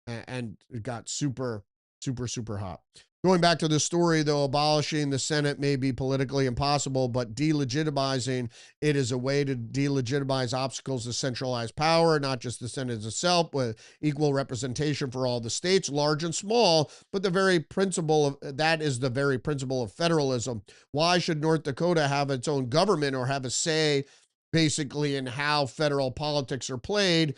and it got super hot. Going back to the story, though, abolishing the Senate may be politically impossible, but delegitimizing it is a way to delegitimize obstacles to centralized power, not just the Senate itself, with equal representation for all the states, large and small. But the very principle of that is the very principle of federalism. Why should North Dakota have its own government or have a say, basically, in how federal politics are played?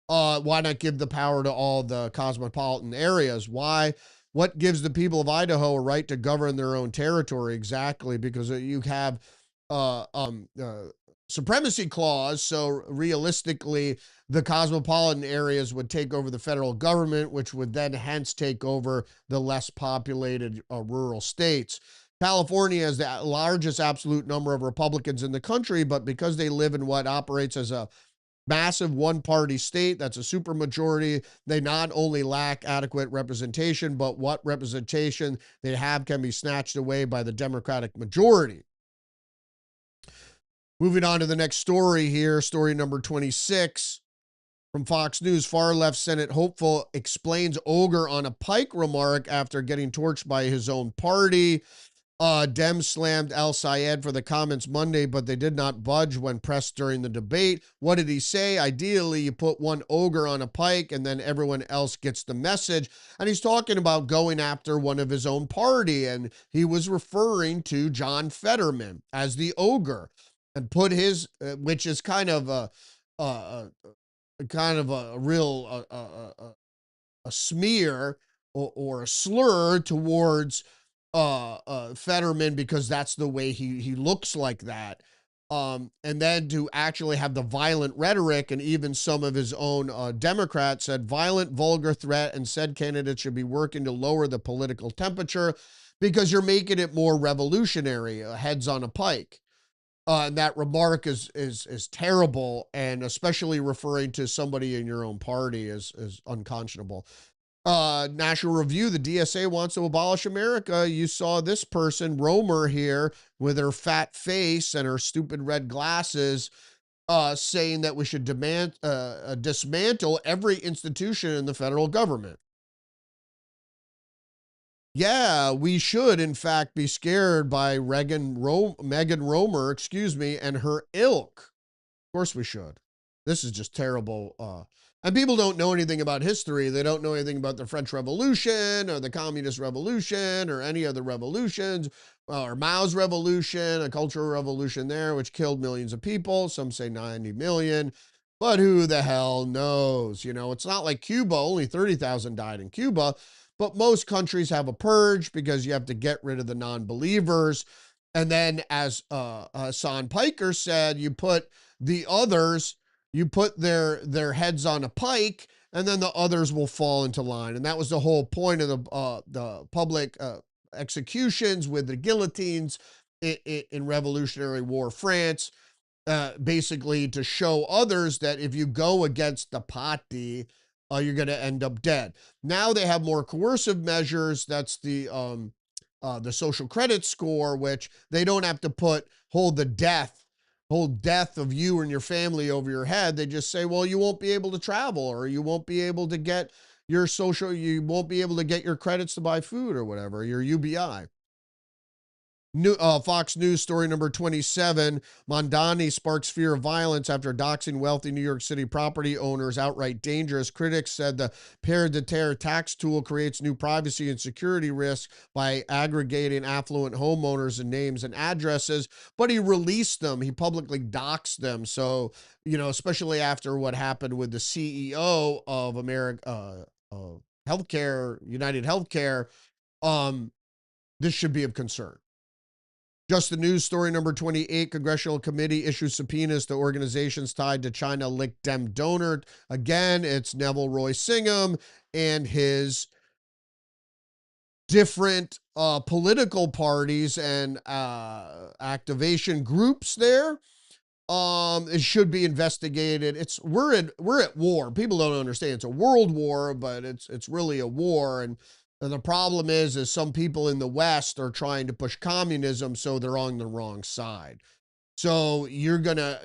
Why not give the power to all the cosmopolitan areas? Why? What gives the people of Idaho a right to govern their own territory? Exactly, because you have supremacy clause. So realistically, the cosmopolitan areas would take over the federal government, which would then hence take over the less populated rural states. California has the largest absolute number of Republicans in the country, but because they live in what operates as a massive one-party state that's a supermajority, they not only lack adequate representation, but what representation they have can be snatched away by the Democratic majority. Moving on to the next story here, story number 26 from Fox News. Far left Senate hopeful explains ogre on a pike remark after getting torched by his own party. Dems slammed Al-Sayed for the comments Monday, but they did not budge when pressed during the debate. What did he say? Ideally, you put one ogre on a pike and then everyone else gets the message. And he's talking about going after one of his own party, and he was referring to John Fetterman as the ogre, and put his, which is kind of a real a smear or a slur towards Fetterman, because that's the way he looks like that. And then to actually have the violent rhetoric, and even some of his own Democrats said violent, vulgar threat, and said candidates should be working to lower the political temperature because you're making it more revolutionary, heads on a pike. And that remark is terrible, and especially referring to somebody in your own party is unconscionable. National Review, the DSA wants to abolish America. You saw this person, Romer, here with her fat face and her stupid red glasses, saying that we should dismantle every institution in the federal government. Yeah, we should, in fact, be scared by Megan Romer, and her ilk. Of course we should. This is just terrible. And people don't know anything about history. They don't know anything about the French Revolution or the Communist Revolution or any other revolutions, or Mao's revolution, a cultural revolution there, which killed millions of people. Some say 90 million, but who the hell knows? You know, it's not like Cuba. Only 30,000 died in Cuba, but most countries have a purge because you have to get rid of the non-believers. And then, as Hassan Piker said, you put the others, you put their heads on a pike, and then the others will fall into line. And that was the whole point of the public executions with the guillotines in Revolutionary War France, basically to show others that if you go against the party, you're going to end up dead. Now they have more coercive measures. That's the social credit score, which they don't have to hold death of you and your family over your head. They just say, well, you won't be able to travel, or you won't be able to get you won't be able to get your credits to buy food or whatever, your UBI. Fox News story number 27, Mondani sparks fear of violence after doxing wealthy New York City property owners outright dangerous. Critics said the Père de Terre tax tool creates new privacy and security risks by aggregating affluent homeowners and names and addresses, but he released them. He publicly doxed them. So, you know, especially after what happened with the CEO of Healthcare, United Healthcare, this should be of concern. Just the News story number 28, Congressional Committee issues subpoenas to organizations tied to China-linked Dem donor. Again, it's Neville Roy Singham and his different political parties and activation groups there. It should be investigated. We're at war. People don't understand. It's a world war, but it's really a war. And the problem is some people in the West are trying to push communism, so they're on the wrong side. So we're gonna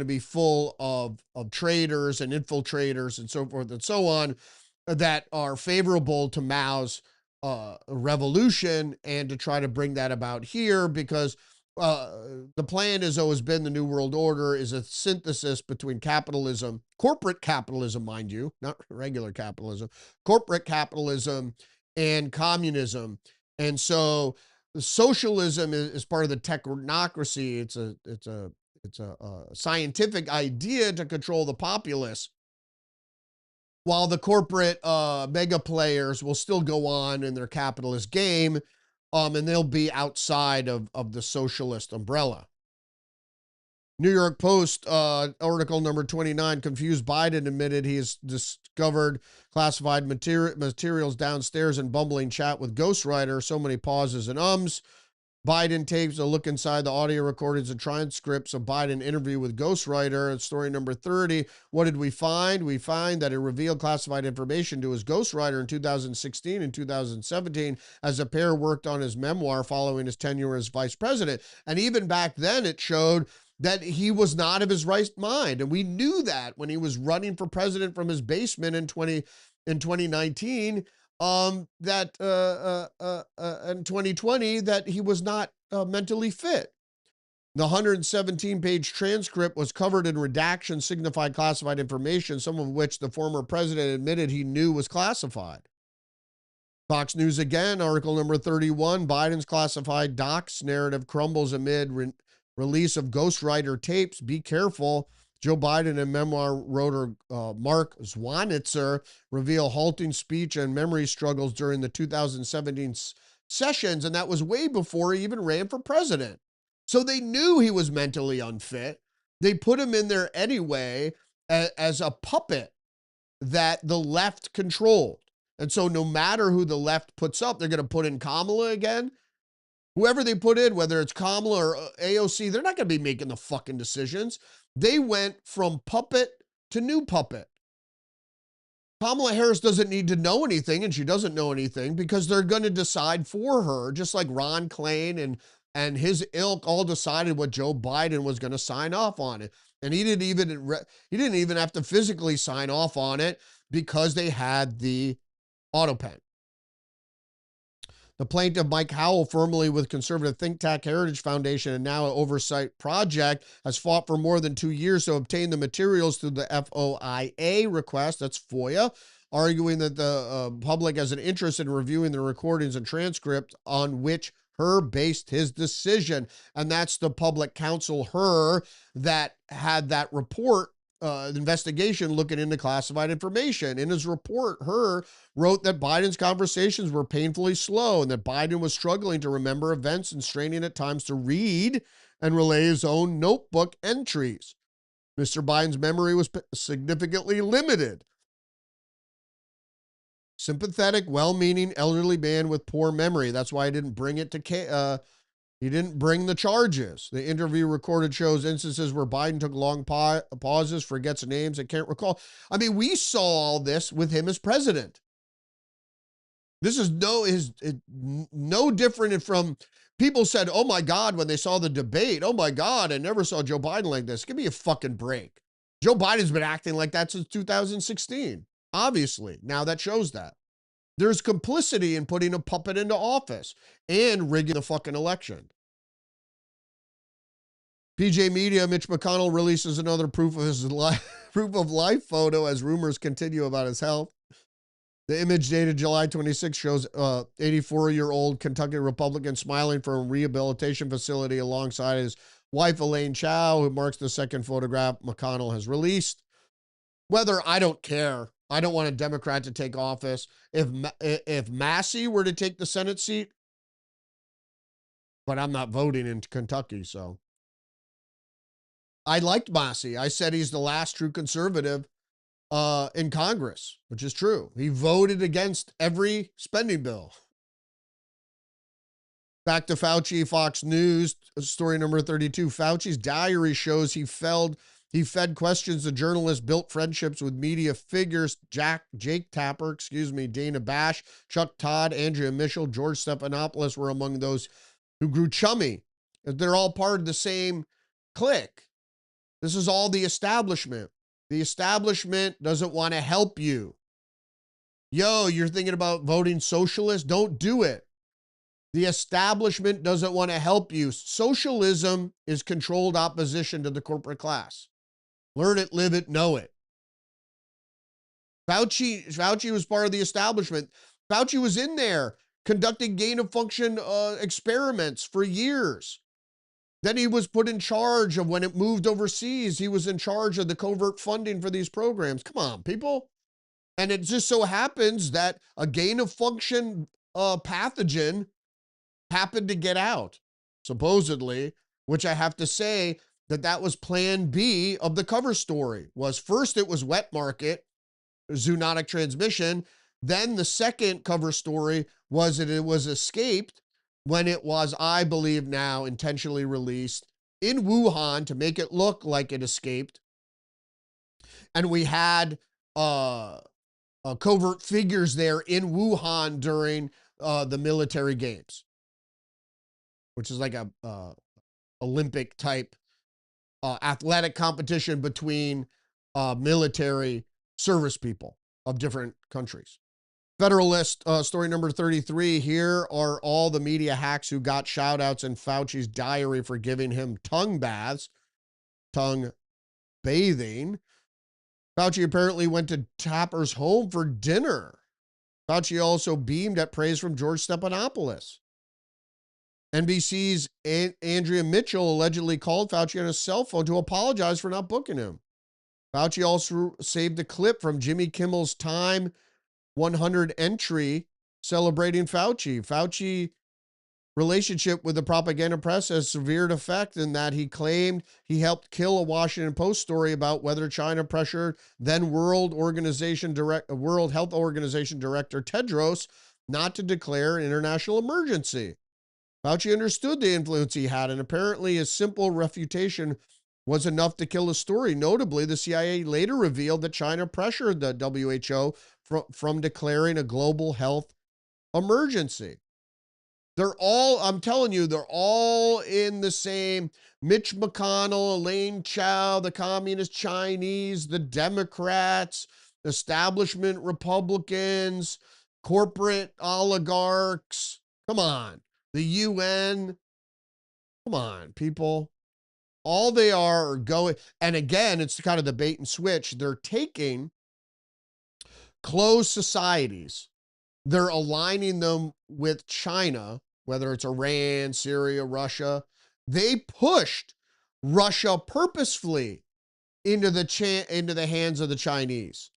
be full of traitors and infiltrators and so forth and so on that are favorable to Mao's revolution and to try to bring that about here, because the plan has always been the New World Order is a synthesis between capitalism, corporate capitalism, mind you, not regular capitalism, corporate capitalism and communism. And so socialism is part of the technocracy. It's a scientific idea to control the populace, while the corporate mega players will still go on in their capitalist game, and they'll be outside of the socialist umbrella. New York Post article number 29, confused Biden admitted he has discovered classified materials downstairs in bumbling chat with ghostwriter. So many pauses and ums. Biden tapes a look inside the audio recordings and transcripts of Biden interview with ghostwriter. And story number 30, what did we find? We find that it revealed classified information to his ghostwriter in 2016 and 2017 as the pair worked on his memoir following his tenure as vice president. And even back then it showed that he was not of his right mind. And we knew that when he was running for president from his basement in 2019, that in 2020, that he was not mentally fit. The 117-page transcript was covered in redactions, signified classified information, some of which the former president admitted he knew was classified. Fox News again, article number 31, Biden's classified docs narrative crumbles amid release of ghostwriter tapes. Be careful. Joe Biden and memoir writer Mark Zwanitzer reveal halting speech and memory struggles during the 2017 sessions, and that was way before he even ran for president. So they knew he was mentally unfit. They put him in there anyway as a puppet that the left controlled. And so no matter who the left puts up, they're going to put in Kamala again. Whoever they put in, whether it's Kamala or AOC, they're not going to be making the fucking decisions. They went from puppet to new puppet. Kamala Harris doesn't need to know anything, and she doesn't know anything because they're going to decide for her, just like Ron Klain and his ilk all decided what Joe Biden was going to sign off on it. And he didn't even have to physically sign off on it because they had the auto pen. The plaintiff, Mike Howell, formerly with conservative think tank Heritage Foundation and now an oversight project, has fought for more than 2 years to obtain the materials through the FOIA request, that's FOIA, arguing that the public has an interest in reviewing the recordings and transcripts on which Herr based his decision. And that's the public counsel, Herr, that had that report investigation looking into classified information. In his report, Herr wrote that Biden's conversations were painfully slow and that Biden was struggling to remember events and straining at times to read and relay his own notebook entries. Mr. Biden's memory was significantly limited. Sympathetic, well-meaning elderly man with poor memory. That's why I didn't bring it to he didn't bring the charges. The interview recorded shows instances where Biden took long pauses, forgets names, and can't recall. I mean, we saw all this with him as president. This is no different from people said, oh my God, when they saw the debate, oh my God, I never saw Joe Biden like this. Give me a fucking break. Joe Biden's been acting like that since 2016. Obviously, now that shows that. There's complicity in putting a puppet into office and rigging the fucking election. PJ Media, Mitch McConnell releases another proof of life photo as rumors continue about his health. The image dated July 26 shows 84-year-old Kentucky Republican smiling from a rehabilitation facility alongside his wife, Elaine Chao, who marks the second photograph McConnell has released. Whether, I don't care. I don't want a Democrat to take office. If Massey were to take the Senate seat, but I'm not voting in Kentucky, so. I liked Massey. I said he's the last true conservative in Congress, which is true. He voted against every spending bill. Back to Fauci, Fox News, story number 32. Fauci's diary shows he fed questions to journalists, built friendships with media figures, Jake Tapper, Dana Bash, Chuck Todd, Andrea Mitchell, George Stephanopoulos were among those who grew chummy. They're all part of the same clique. This is all the establishment. The establishment doesn't want to help you. Yo, you're thinking about voting socialist? Don't do it. The establishment doesn't want to help you. Socialism is controlled opposition to the corporate class. Learn it, live it, know it. Fauci was part of the establishment. Fauci was in there conducting gain of function experiments for years. Then he was put in charge of when it moved overseas. He was in charge of the covert funding for these programs. Come on, people. And it just so happens that a gain of function pathogen happened to get out, supposedly, which I have to say that was plan B of the cover story. Was first it was wet market, zoonotic transmission. Then the second cover story was that it was escaped when it was, I believe now, intentionally released in Wuhan to make it look like it escaped. And we had covert figures there in Wuhan during the military games, which is like a Olympic type athletic competition between military service people of different countries. Federalist story number 33. Here are all the media hacks who got shout outs in Fauci's diary for giving him tongue baths, tongue bathing. Fauci apparently went to Tapper's home for dinner. Fauci also beamed at praise from George Stephanopoulos. NBC's Andrea Mitchell allegedly called Fauci on his cell phone to apologize for not booking him. Fauci also saved a clip from Jimmy Kimmel's Time 100 entry celebrating Fauci. Fauci relationship with the propaganda press has severe effect in that he claimed he helped kill a Washington Post story about whether China pressured then World Health Organization Director Tedros not to declare an international emergency. Fauci understood the influence he had, and apparently his simple refutation was enough to kill a story. Notably, the CIA later revealed that China pressured the WHO from declaring a global health emergency. I'm telling you, they're all in the same. Mitch McConnell, Elaine Chao, the Communist Chinese, the Democrats, establishment Republicans, corporate oligarchs. Come on. The UN. Come on, people. All they are going, and again, it's kind of the bait and switch. They're taking closed societies, they're aligning them with China, whether it's Iran, Syria, Russia. They pushed Russia purposefully into the hands of the Chinese.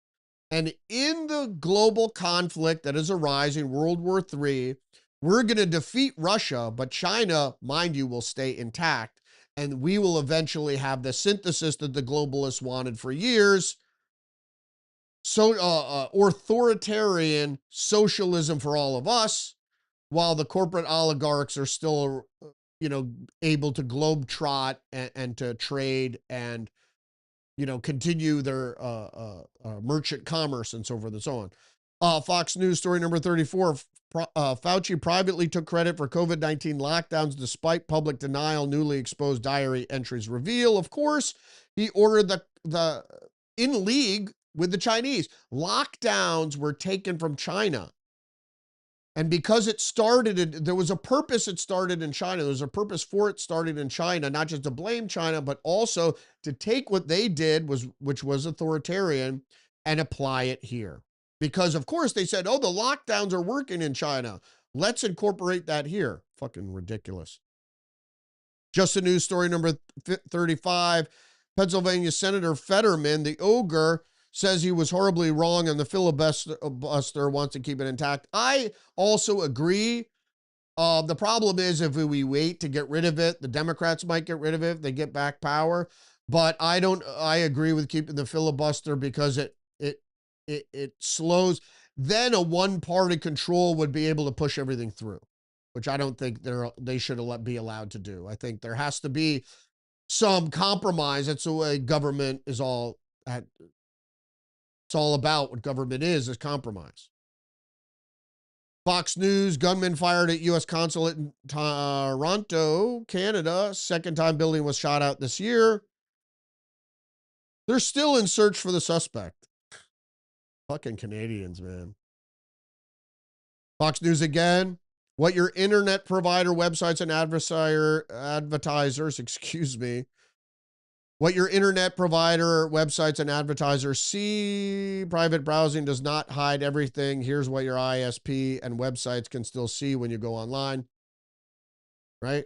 And in the global conflict that is arising, World War III, we're going to defeat Russia, but China, mind you, will stay intact. And we will eventually have the synthesis that the globalists wanted for years. So authoritarian socialism for all of us, while the corporate oligarchs are still, able to globetrot and to trade and, continue their merchant commerce and so forth and so on. Fox News story number 34. Fauci privately took credit for COVID-19 lockdowns despite public denial, newly exposed diary entries reveal. Of course, he ordered the in league with the Chinese. Lockdowns were taken from China. And because there was a purpose it started in China. There was a purpose for it started in China, not just to blame China, but also to take what they did, which was authoritarian, and apply it here. Because, of course, they said, oh, the lockdowns are working in China. Let's incorporate that here. Fucking ridiculous. Just a news story number 35. Pennsylvania Senator Fetterman, the ogre, says he was horribly wrong and the filibuster wants to keep it intact. I also agree. The problem is if we wait to get rid of it, the Democrats might get rid of it if they get back power. But I agree with keeping the filibuster because it slows. Then a one-party control would be able to push everything through, which I don't think they should be allowed to do. I think there has to be some compromise. That's the way government is all at. It's all about what government is compromise. Fox News, gunman fired at U.S. consulate in Toronto, Canada. Second time building was shot out this year. They're still in search for the suspect. Fucking Canadians, man. Fox News again. What your internet provider websites and advertisers, what your internet provider websites and advertisers see. Private browsing does not hide everything. Here's what your ISP and websites can still see when you go online. Right?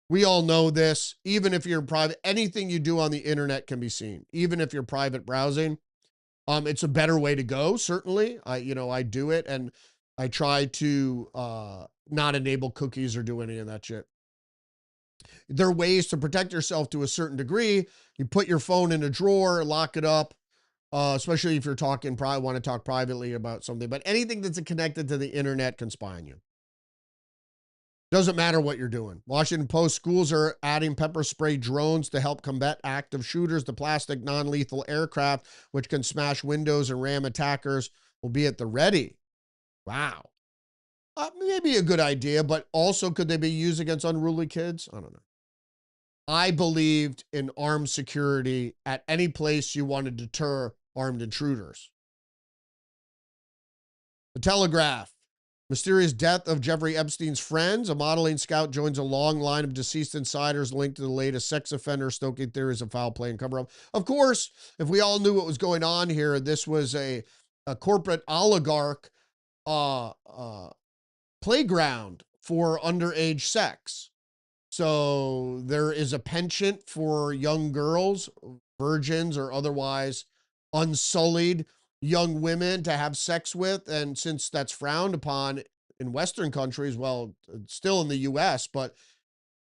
We all know this. Even if you're private, anything you do on the internet can be seen. Even if you're private browsing, it's a better way to go. Certainly, I do it, and I try to not enable cookies or do any of that shit. There are ways to protect yourself to a certain degree. You put your phone in a drawer, lock it up, especially if you're want to talk privately about something. But anything that's connected to the internet can spy on you. Doesn't matter what you're doing. Washington Post: schools are adding pepper spray drones to help combat active shooters. The plastic non-lethal aircraft, which can smash windows and ram attackers, will be at the ready. Wow. Maybe a good idea, but also could they be used against unruly kids? I don't know. I believed in armed security at any place you want to deter armed intruders. The Telegraph: mysterious death of Jeffrey Epstein's friends. A modeling scout joins a long line of deceased insiders linked to the latest sex offender, stoking theories of foul play and cover-up. Of course, if we all knew what was going on here, this was a corporate oligarch playground for underage sex. So there is a penchant for young girls, virgins or otherwise unsullied young women to have sex with. And since that's frowned upon in Western countries, well, still in the US, but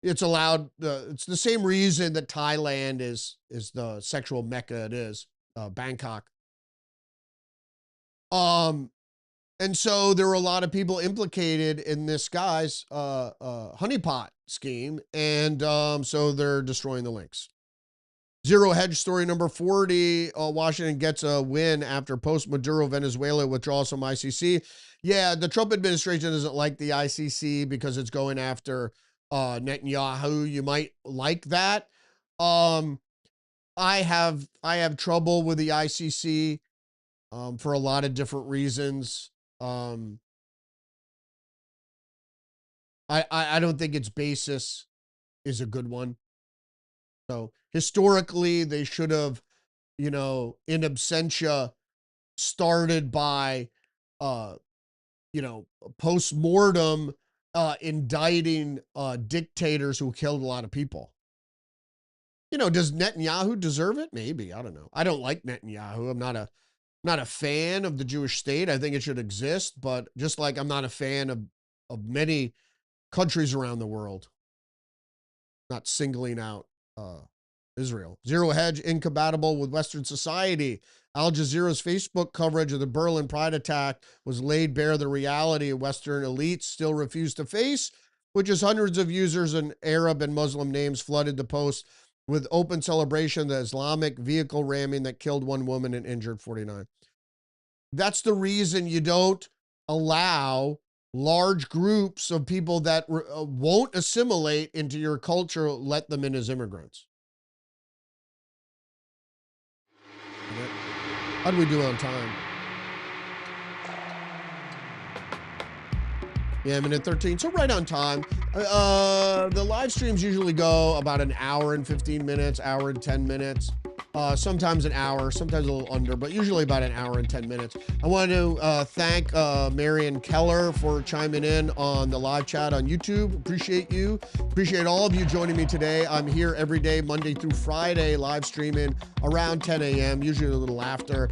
it's allowed. It's the same reason that Thailand is the sexual mecca it is, Bangkok. And so there were a lot of people implicated in this guy's honeypot scheme, and so they're destroying the links. Zero Hedge story number 40, Washington gets a win after post-Maduro Venezuela withdraws from ICC. Yeah, the Trump administration doesn't like the ICC because it's going after Netanyahu. You might like that. I have trouble with the ICC for a lot of different reasons. I don't think its basis is a good one. So historically, they should have, in absentia, started by, post-mortem indicting dictators who killed a lot of people. Does Netanyahu deserve it? Maybe. I don't know. I don't like Netanyahu. I'm not a fan of the Jewish state. I think it should exist, but just like I'm not a fan of many countries around the world, not singling out Israel. Zero Hedge, incompatible with Western society. Al Jazeera's Facebook coverage of the Berlin Pride attack was laid bare the reality of Western elites still refuse to face, which is hundreds of users in Arab and Muslim names flooded the post with open celebration of the Islamic vehicle ramming that killed one woman and injured 49. That's the reason you don't allow large groups of people that won't assimilate into your culture, let them in as immigrants. How do we do on time? Yeah, minute 13, so right on time. The live streams usually go about an hour and 15 minutes, hour and 10 minutes. Sometimes an hour, sometimes a little under, but usually about an hour and 10 minutes. I want to thank Marion Keller for chiming in on the live chat on YouTube. Appreciate you. Appreciate all of you joining me today. I'm here every day, Monday through Friday, live streaming around 10 a.m., usually a little after,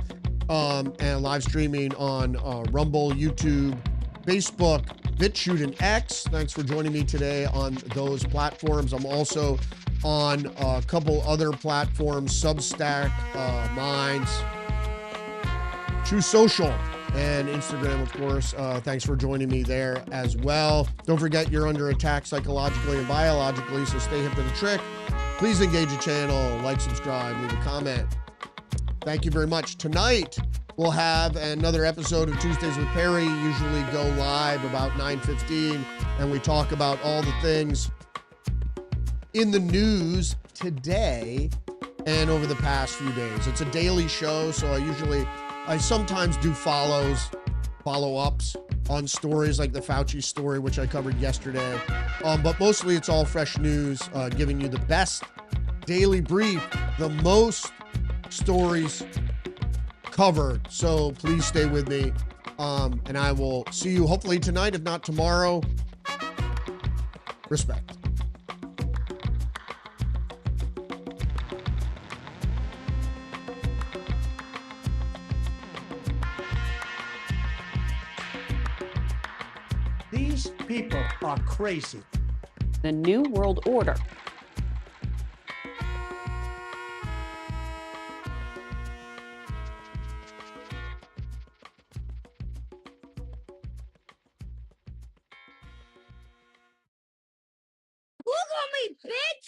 and live streaming on Rumble, YouTube, Facebook, BitChute, and X. Thanks for joining me today on those platforms. I'm also on a couple other platforms, Substack, Minds, True Social, and Instagram, of course. Thanks for joining me there as well. Don't forget you're under attack psychologically and biologically, so stay hip to the trick. Please engage the channel, like, subscribe, leave a comment. Thank you very much. Tonight, we'll have another episode of Tuesdays with Perry. Usually go live about 9:15, and we talk about all the things in the news today and over the past few days. It's a daily show, so I sometimes do follows follow-ups on stories like the Fauci story, which I covered yesterday. But mostly it's all fresh news, giving you the best daily brief, the most stories covered. So please stay with me. And I will see you hopefully tonight, if not tomorrow. Respect. These people are crazy. The New World Order. Look at me, bitch!